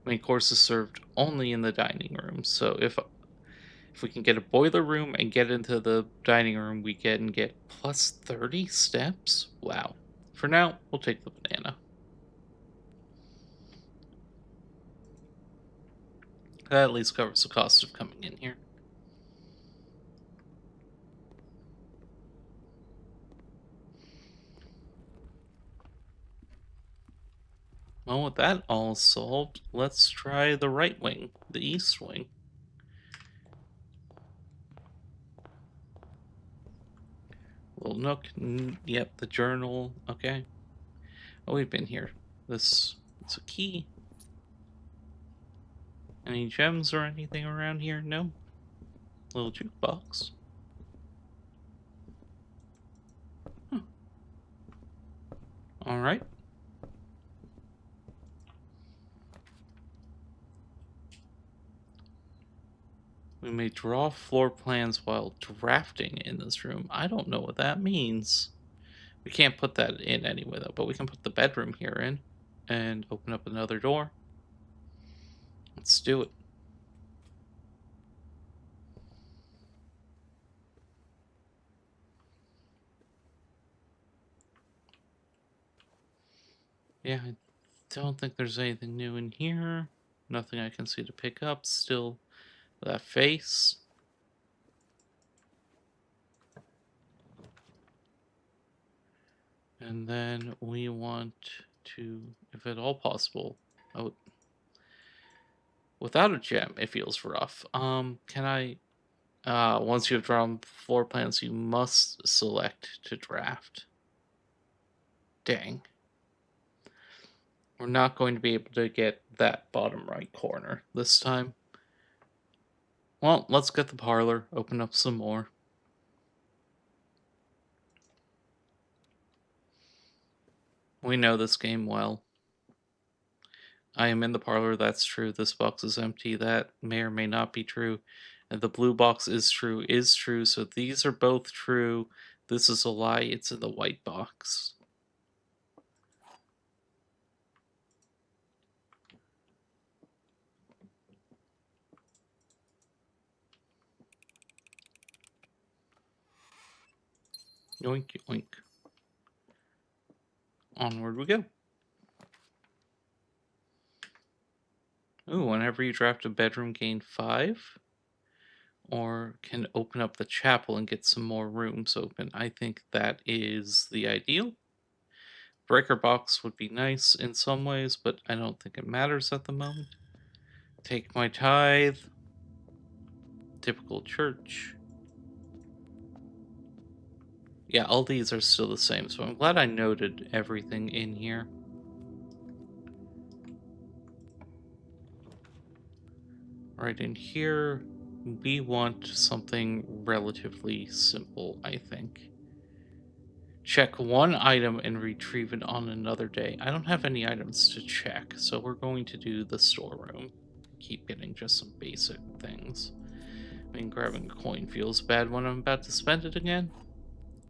Main course is served only in the dining room. So if we can get a boiler room and get into the dining room, we can get plus 30 steps. Wow. For now, we'll take the banana. That at least covers the cost of coming in here. Well, with that all solved, let's try the right wing, the east wing. Little nook. Yep, the journal. Okay. Oh, we've been here. It's a key. Any gems or anything around here? No. Little jukebox. Huh. All right. We may draw floor plans while drafting in this room. I don't know what that means. We can't put that in anyway, though, but we can put the bedroom here in and open up another door. Let's do it. Yeah, I don't think there's anything new in here. Nothing I can see to pick up. Still that face. And then we want to, if at all possible, oh, without a gem, it feels rough. Can I, once you have drawn floor plans, you must select to draft. Dang. We're not going to be able to get that bottom right corner this time. Well, let's get the parlor, open up some more. We know this game well. I am in the parlor, that's true. This box is empty, that may or may not be true. And the blue box is true, so these are both true. This is a lie, it's in the white box. Yoink, yoink. Onward we go. Ooh, whenever you draft a bedroom, gain 5. Or can open up the chapel and get some more rooms open. I think that is the ideal. Breaker box would be nice in some ways, but I don't think it matters at the moment. Take my tithe. Typical church. Yeah, all these are still the same, so I'm glad I noted everything in here. Right in here, we want something relatively simple, I think. Check one item and retrieve it on another day. I don't have any items to check, so we're going to do the storeroom. Keep getting just some basic things. I mean, grabbing a coin feels bad when I'm about to spend it again.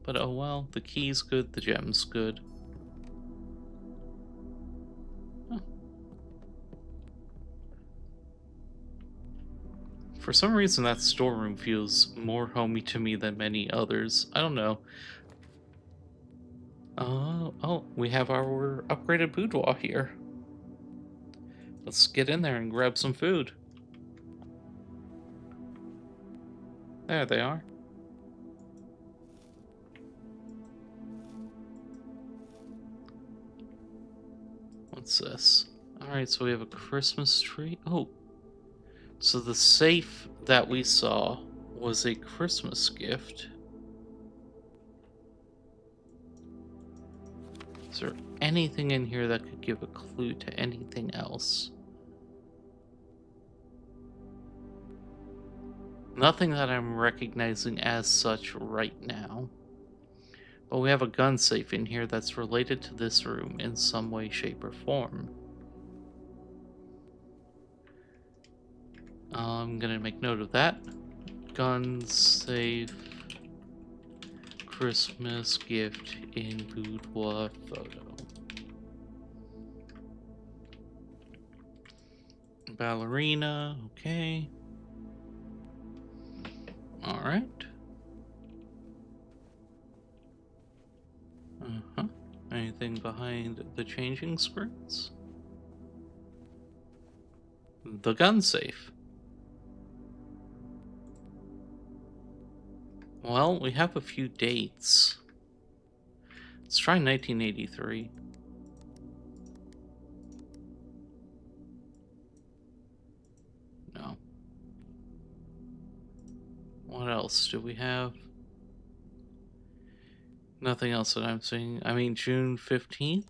But oh well, the key's good, the gem's good. Huh. For some reason, that storeroom feels more homey to me than many others. I don't know. Oh, we have our upgraded boudoir here. Let's get in there and grab some food. There they are. What's this? Alright, so we have a Christmas tree. Oh, so the safe that we saw was a Christmas gift. Is there anything in here that could give a clue to anything else? Nothing that I'm recognizing as such right now. But we have a gun safe in here that's related to this room in some way, shape, or form. I'm gonna make note of that. Gun safe, Christmas gift in boudoir photo. Ballerina, okay. Alright. Uh-huh. Anything behind the changing screens? The gun safe. Well, we have a few dates. Let's try 1983. No. What else do we have? Nothing else that I'm seeing. I mean, June 15th?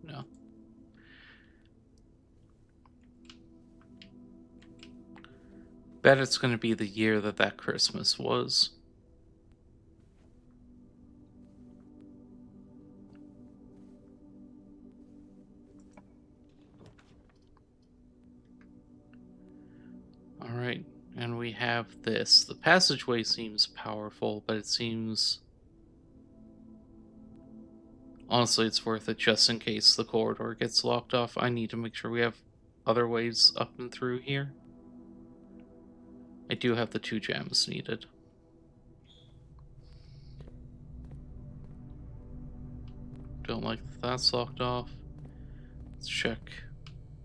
No. Bet it's going to be the year that Christmas was. Alright, and we have this. The passageway seems powerful, but it seems... Honestly, it's worth it just in case the corridor gets locked off. I need to make sure we have other ways up and through here. I do have the 2 gems needed. Don't like that that's locked off. Let's check.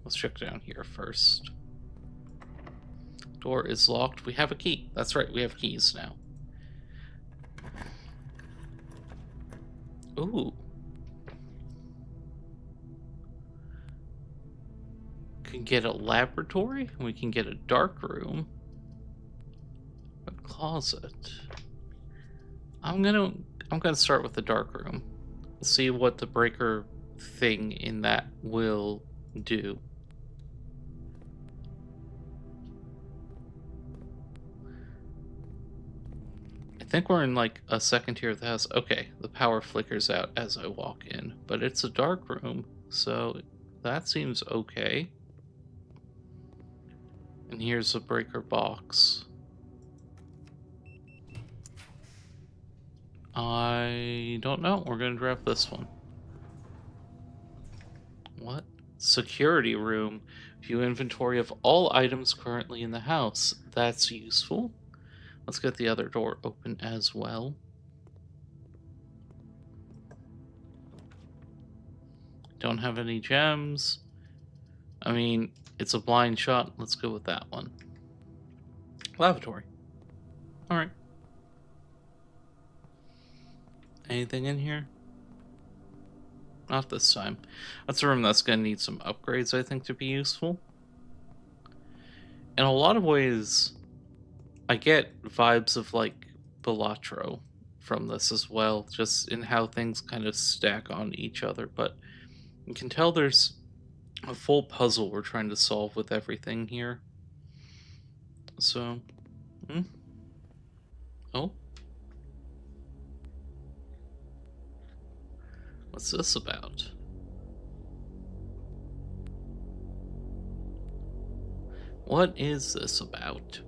Let's check down here first. Door is locked. We have a key. That's right, we have keys now. Ooh. Can get a laboratory. We can get a dark room. A closet. I'm gonna start with the dark room. See what the breaker thing in that will do. I think we're in like a second tier of the house. Okay, the power flickers out as I walk in, but it's a dark room, so that seems okay. And here's a breaker box. I don't know. We're gonna grab this one. What? Security room. View inventory of all items currently in the house. That's useful. Let's get the other door open as well. Don't have any gems. I mean, it's a blind shot. Let's go with that one. Lavatory. Alright. Anything in here? Not this time. That's a room that's going to need some upgrades, I think, to be useful. In a lot of ways, I get vibes of, like, Balatro from this as well, just in how things kind of stack on each other, but you can tell there's a full puzzle we're trying to solve with everything here. So, oh, what's this about? What is this about?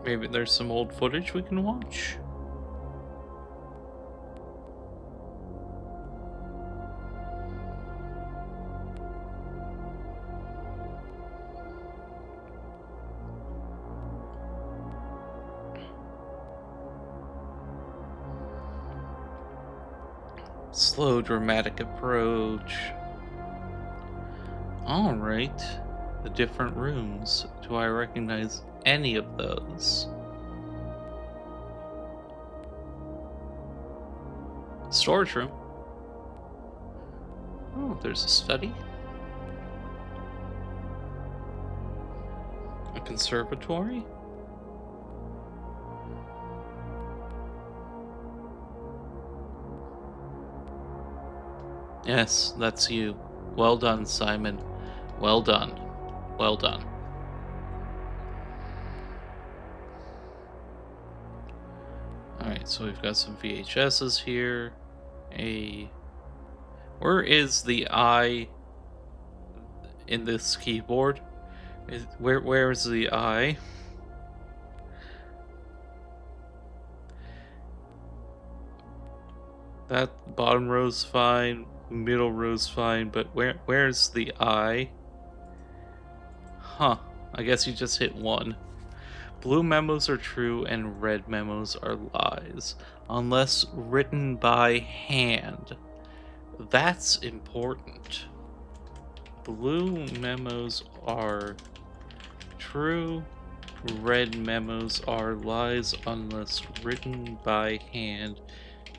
Maybe there's some old footage we can watch? Slow, dramatic approach. Alright. The different rooms. Do I recognize any of those? Storage room. Oh, there's a study. A conservatory. Yes, that's you. Well done, Simon. Well done. Well done. Alright. Alright, so we've got some VHSs here. A Where is the I in this keyboard? Where is the I? That bottom row's fine, middle row's fine, but where's the I? Huh. I guess you just hit one. Blue memos are true and red memos are lies, unless written by hand. That's important. Blue memos are true, red memos are lies unless written by hand.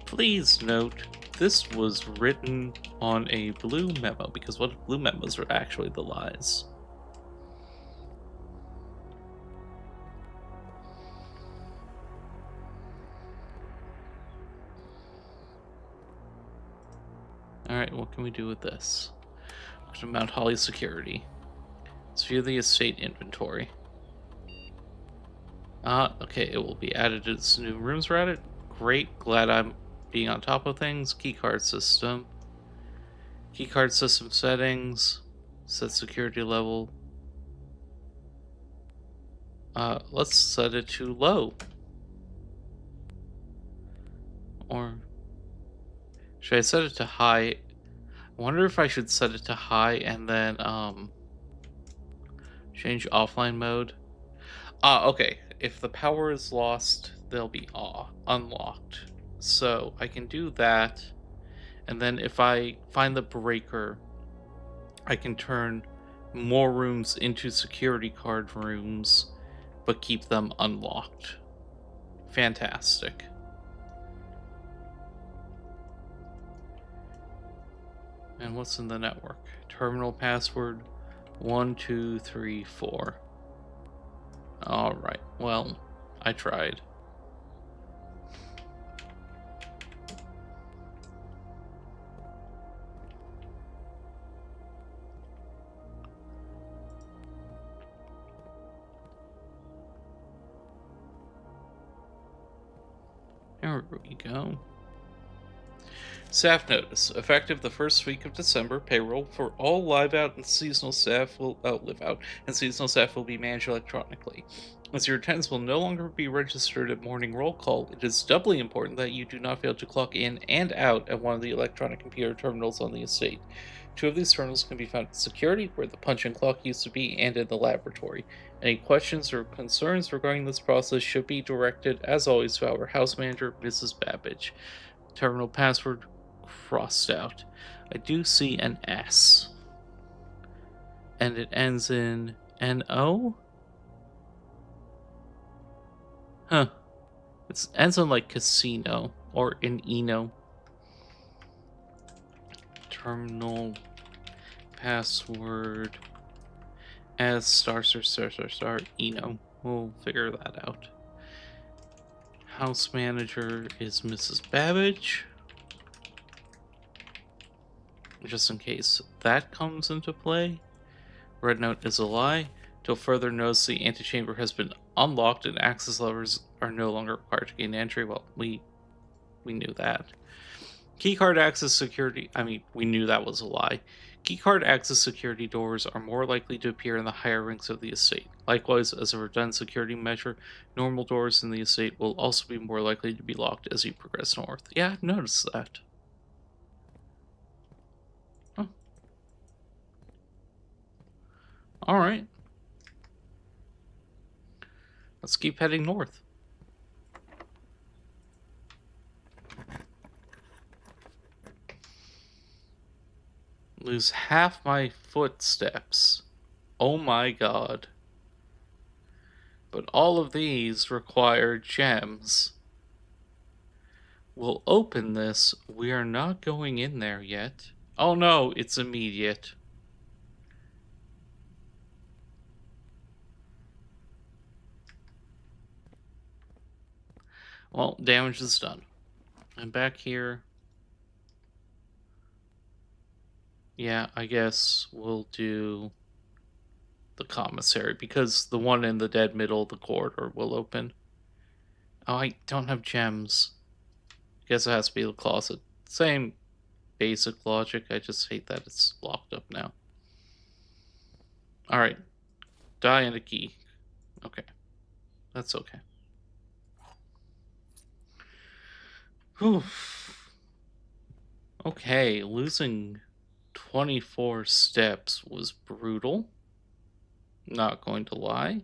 Please note, this was written on a blue memo, because what if blue memos are actually the lies? Alright, what can we do with this? We're going to mount Holly's security. Let's view the estate inventory. Okay, it will be added as new rooms are added. Great, glad I'm being on top of things. Keycard system. Keycard system settings. Set security level. Let's set it to low. Or should I set it to high? I wonder if I should set it to high and then change offline mode. Okay. If the power is lost, they'll be unlocked. So I can do that, and then if I find the breaker, I can turn more rooms into security card rooms, but keep them unlocked. Fantastic. And what's in the network? Terminal password 1234. Alright, well, I tried. There we go. Staff notice. Effective the first week of December, payroll for all live out and seasonal staff will live out, and seasonal staff will be managed electronically. As your attendance will no longer be registered at morning roll call, it is doubly important that you do not fail to clock in and out at one of the electronic computer terminals on the estate. Two of these terminals can be found in security, where the punch and clock used to be, and in the laboratory. Any questions or concerns regarding this process should be directed, as always, to our house manager, Mrs. Babbage. Terminal password crossed out. I do see an S. And it ends in NO? Huh. It ends on like casino or in Eno. Terminal password as star Eno. We'll figure that out. House manager is Mrs. Babbage. Just in case that comes into play. Red note is a lie. Till further notice, the antechamber has been unlocked and access levers are no longer required to gain entry. Well, we knew that. Keycard access security. We knew that was a lie. Keycard access security doors are more likely to appear in the higher ranks of the estate. Likewise, as a redundant security measure, normal doors in the estate will also be more likely to be locked as you progress north. Yeah, I've noticed that. Oh. Alright. Let's keep heading north. Lose half my footsteps. Oh my god. But all of these require gems. We'll open this. We are not going in there yet. Oh no, it's immediate. Well, damage is done. And back here. Yeah, I guess we'll do the commissary, because the one in the dead middle of the corridor will open. Oh, I don't have gems. Guess it has to be the closet. Same basic logic. I just hate that it's locked up now. All right, die and a key. Okay, that's okay. Whew. Okay, losing 24 steps was brutal. Not going to lie.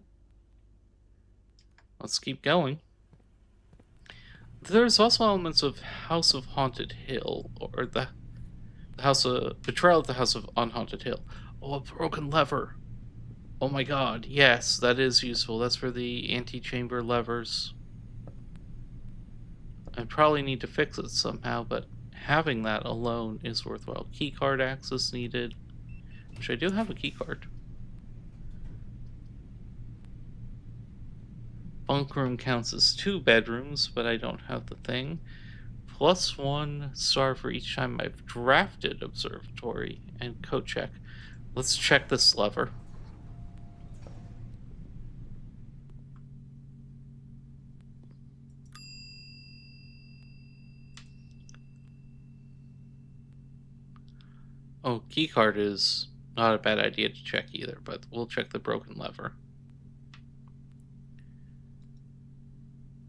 Let's keep going. There's also elements of House of Haunted Hill, or the House of Betrayal at the House of Unhaunted Hill. Oh, a broken lever. Oh my god, yes, that is useful. That's for the antechamber levers. I probably need to fix it somehow, but having that alone is worthwhile. Keycard access needed, which I do have a keycard. Bunk room counts as 2 bedrooms, but I don't have the thing. +1 star for each time I've drafted observatory and code check. Let's check this lever. Oh, keycard is not a bad idea to check either, but we'll check the broken lever.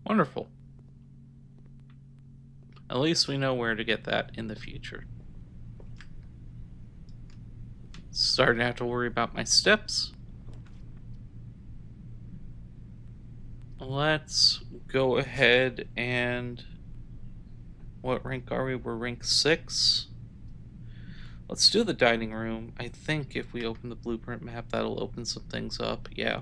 Wonderful. At least we know where to get that in the future. Starting to have to worry about my steps. Let's go ahead and... What rank are we? We're rank 6. Let's do the dining room. I think if we open the blueprint map, that'll open some things up. Yeah.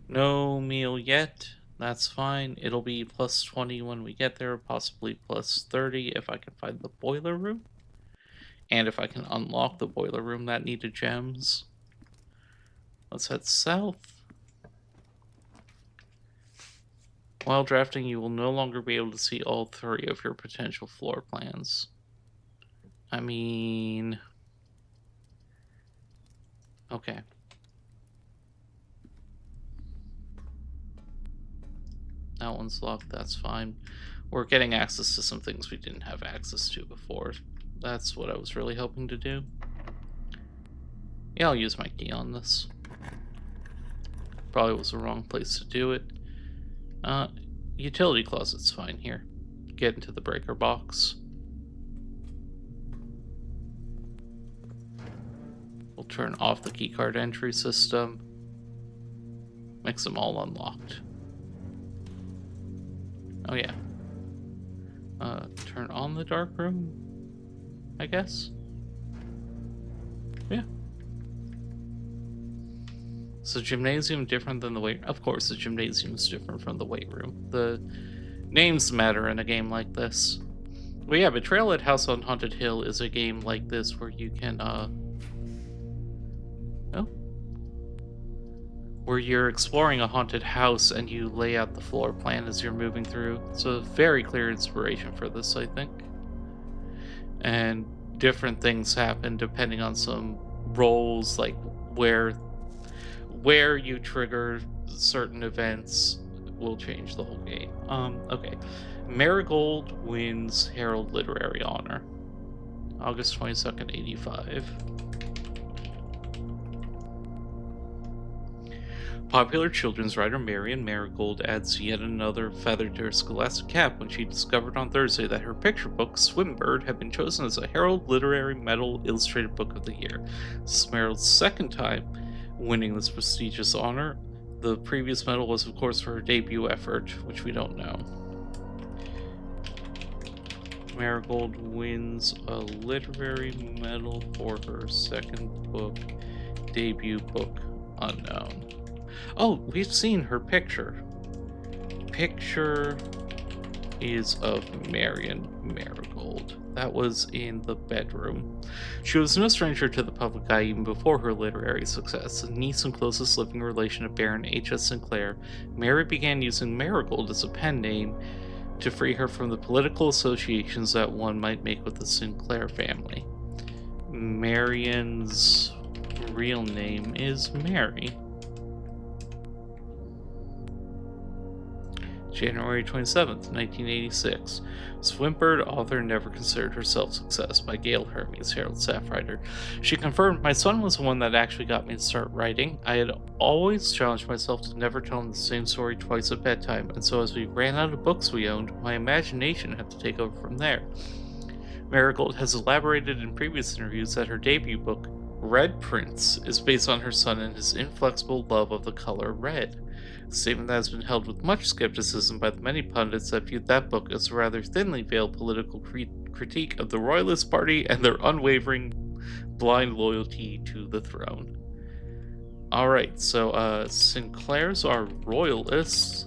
No meal yet. That's fine. It'll be +20 when we get there, possibly +30 if I can find the boiler room. And if I can unlock the boiler room that needed gems. Let's head south. While drafting, you will no longer be able to see all 3 of your potential floor plans. I mean... Okay. That one's locked, that's fine. We're getting access to some things we didn't have access to before. That's what I was really hoping to do. Yeah, I'll use my key on this. Probably was the wrong place to do it. Utility closet's fine here. Get into the breaker box. We'll turn off the keycard entry system. Makes them all unlocked. Oh yeah. Turn on the dark room, I guess. Yeah. So gymnasium different than the weight? Of course, the gymnasium is different from the weight room. The names matter in a game like this. Well, yeah, Betrayal at House on Haunted Hill is a game like this where you can, where you're exploring a haunted house and you lay out the floor plan as you're moving through. It's a very clear inspiration for this, I think. And different things happen depending on some roles, like where you trigger certain events will change the whole game. Okay. Marigold wins Herald Literary Honor. August 22nd, 85. Popular children's writer Marion Marigold adds yet another feather to her scholastic cap when she discovered on Thursday that her picture book, Swimbird, had been chosen as a Herald Literary Medal Illustrated Book of the Year. This is Marigold's second time winning this prestigious honor. The previous medal was, of course, for her debut effort, which we don't know. Marigold wins a literary medal for her second book, debut book unknown. Oh, we've seen her picture. Picture is of Marion Marigold. That was in the bedroom. She was no stranger to the public eye even before her literary success. A niece and closest living relation of Baron H.S. Sinclair, Mary began using Marigold as a pen name to free her from the political associations that one might make with the Sinclair family. Marion's real name is Mary. January 27th, 1986. Swinburne, author, never considered herself success by Gail Hermes, Herald Staff Writer. She confirmed, my son was the one that actually got me to start writing. I had always challenged myself to never tell him the same story twice at bedtime, and so as we ran out of books we owned, my imagination had to take over from there. Marigold has elaborated in previous interviews that her debut book, Red Prince, is based on her son and his inflexible love of the color red. A statement that has been held with much skepticism by the many pundits that viewed that book as a rather thinly veiled political critique of the Royalist Party and their unwavering blind loyalty to the throne. Alright, so Sinclair's are Royalists.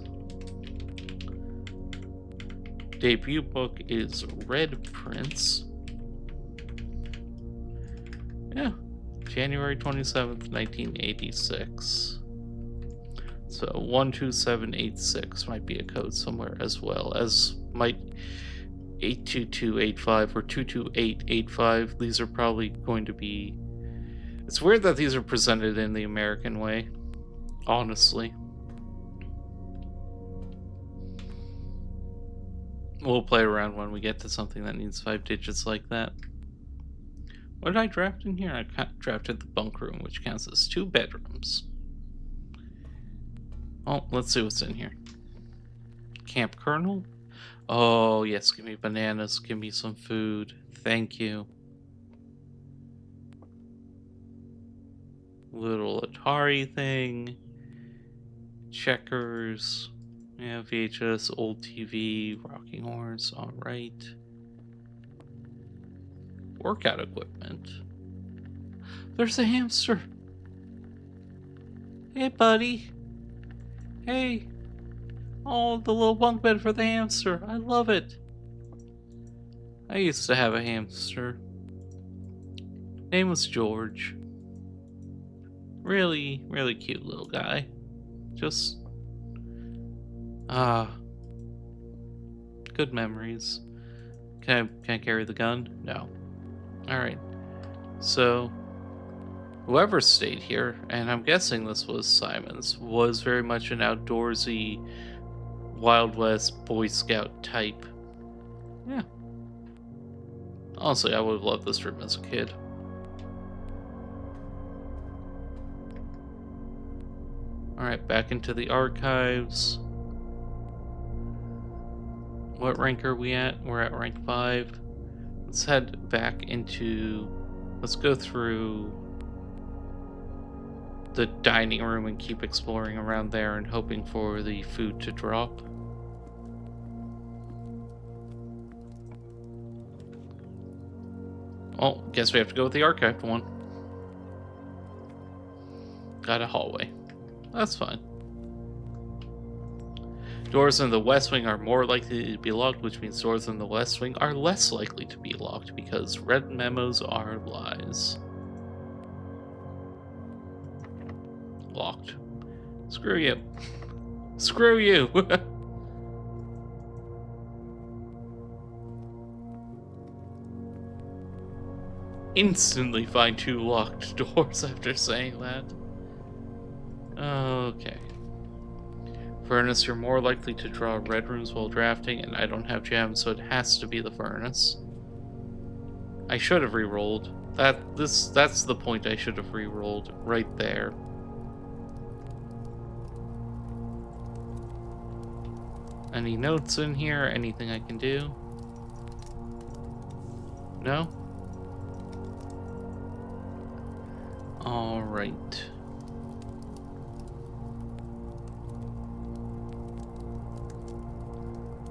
Debut book is Red Prince. Yeah, January 27th, 1986. So 12786 might be a code somewhere, as well as might 82285 or 22885. These are probably going to be... It's weird that these are presented in the American way, honestly. We'll play around when we get to something that needs 5 digits like that. What did I draft in here? I drafted the bunk room, which counts as 2 bedrooms. Oh, let's see what's in here. Camp Colonel? Oh, yes, give me bananas. Give me some food. Thank you. Little Atari thing. Checkers. Yeah, VHS, old TV, rocking horse. Alright. Workout equipment. There's a hamster. Hey, buddy. Hey. Oh, the little bunk bed for the hamster. I love it. I used to have a hamster. Name was George. Really, really cute little guy. Just... good memories. Can I carry the gun? No. Alright. So, whoever stayed here, and I'm guessing this was Simon's, was very much an outdoorsy, Wild West Boy Scout type. Yeah. Honestly, I would have loved this room as a kid. Alright, back into the archives. What rank are we at? We're at rank 5. Let's head back into... Let's go through the dining room and keep exploring around there and hoping for the food to drop. Oh, guess we have to go with the archived one. Got a hallway. That's fine. Doors in the West Wing are more likely to be locked, which means doors in the West Wing are less likely to be locked because red memos are lies. Locked. Screw you. Screw you! Instantly find 2 locked doors after saying that. Okay. Furnace, you're more likely to draw red rooms while drafting, and I don't have gems, so it has to be the furnace. I should have re-rolled. That's the point I should have re-rolled right there. Any notes in here? Anything I can do? No? Alright.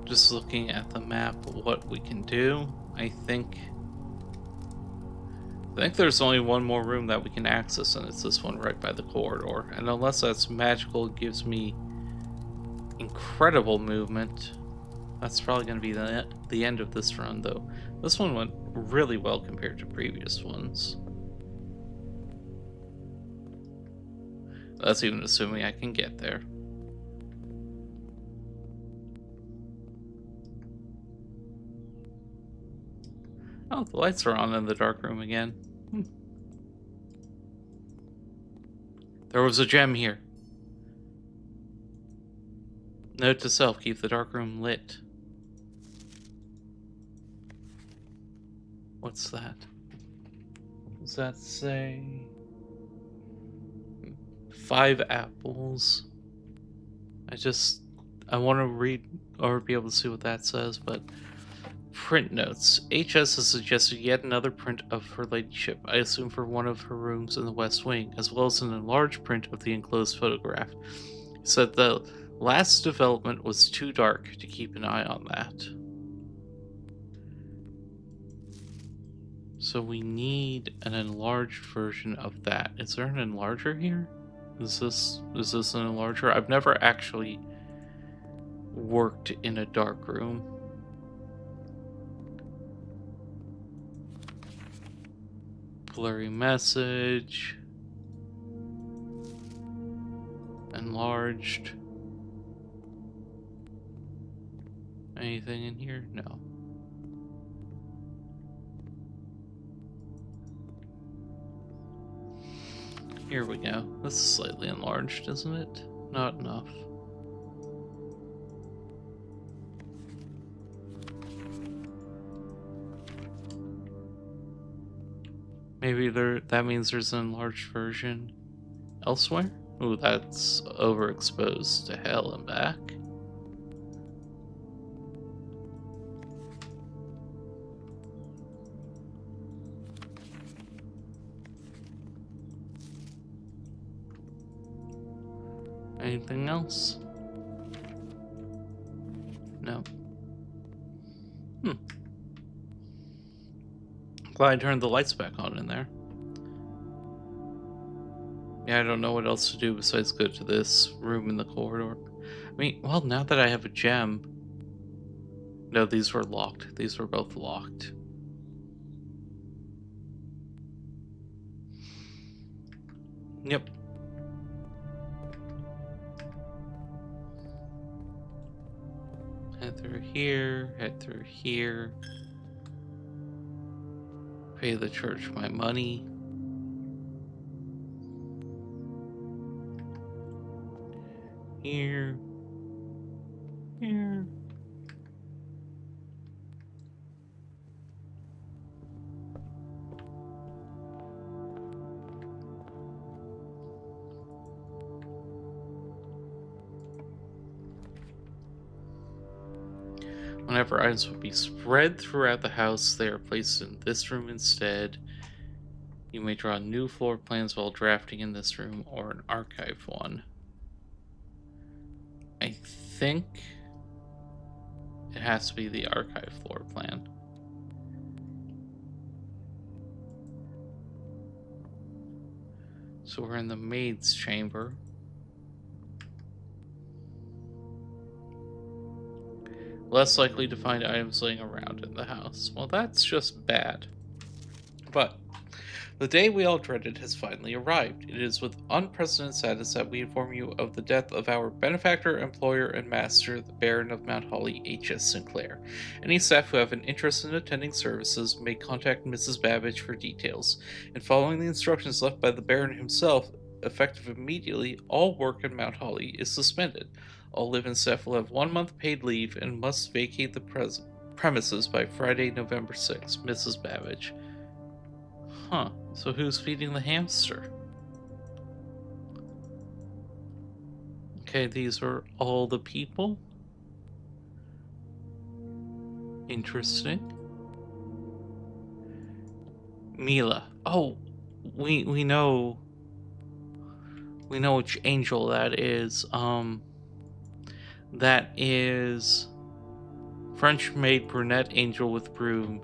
Just looking at the map, what we can do. I think there's only one more room that we can access, and it's this one right by the corridor. And unless that's magical, it gives me incredible movement. That's probably going to be the end of this run, though. This one went really well compared to previous ones. That's even assuming I can get there. Oh, the lights are on in the dark room again. There was a gem here. Note to self, keep the dark room lit. What's that? What does that say? 5 apples. I want to read or be able to see what that says, but print notes. HS has suggested yet another print of her ladyship, I assume for one of her rooms in the West Wing, as well as an enlarged print of the enclosed photograph. He said the last development was too dark to keep an eye on that. So we need an enlarged version of that. Is there an enlarger here? Is this an enlarger? I've never actually worked in a dark room. Blurry message. Enlarged. Anything in here? No. Here we go. This is slightly enlarged, isn't it? Not enough. Maybe that means there's an enlarged version elsewhere? Ooh, that's overexposed to hell and back. Anything else? No. Glad I turned the lights back on in there. Yeah, I don't know what else to do besides go to this room in the corridor. I mean, well, now that I have a gem... No, these were locked. These were both locked. Yep. Head through here, head through here. Pay the church my money. Here. Here. Whenever items would be spread throughout the house, they are placed in this room instead. You may draw new floor plans while drafting in this room or an archive one. I think it has to be the archive floor plan. So we're in the maid's chamber. Less likely to find items laying around in the house. Well, that's just bad. But the day we all dreaded has finally arrived. It is with unprecedented sadness that we inform you of the death of our benefactor, employer, and master, the Baron of Mount Holly, H.S. Sinclair. Any staff who have an interest in attending services may contact Mrs. Babbage for details. And following the instructions left by the Baron himself, effective immediately, all work in Mount Holly is suspended. All live-in staff will have 1 month paid leave and must vacate the premises by Friday, November 6th. Mrs. Babbage. Huh, so who's feeding the hamster? Okay, these are all the people. Interesting. Mila. Oh, we know which angel that is. That is French maid brunette angel with broom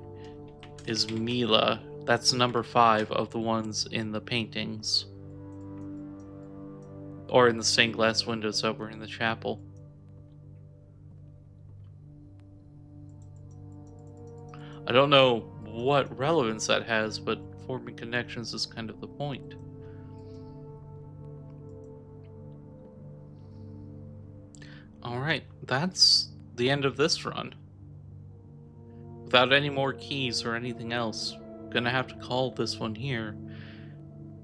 is Mila. That's number 5 of the ones in the paintings. Or in the stained glass windows that were in the chapel. I don't know what relevance that has, but forming connections is kind of the point. Alright, that's the end of this run. Without any more keys or anything else, gonna have to call this one here.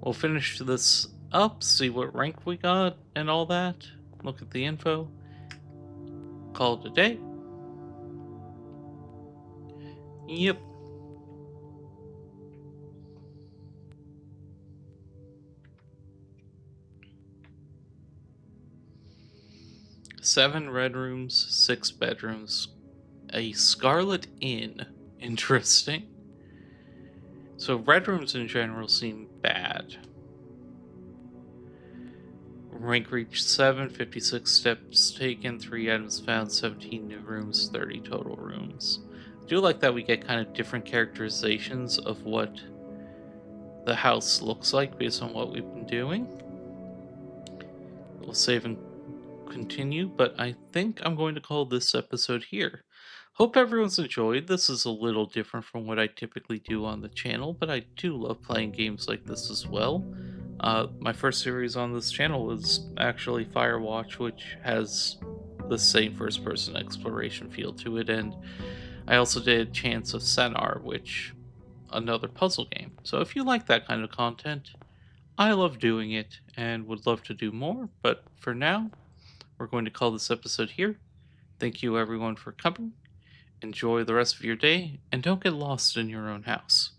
We'll finish this up, see what rank we got and all that. Look at the info. call it a day. Yep. 7 red rooms, 6 bedrooms, a Scarlet Inn. Interesting. So red rooms in general seem bad. Rank reached 7, 56 steps taken, 3 items found, 17 new rooms, 30 total rooms. I do like that we get kind of different characterizations of what the house looks like based on what we've been doing. We'll save and continue, but I think I'm going to call this episode here. Hope everyone's enjoyed. This is a little different from what I typically do on the channel, but I do love playing games like this as well. My first series on this channel was actually Firewatch, which has the same first person exploration feel to it, and I also did Chance of Senar, which another puzzle game. So if you like that kind of content, I love doing it and would love to do more, but for now, we're going to call this episode here. Thank you everyone for coming. Enjoy the rest of your day, and don't get lost in your own house.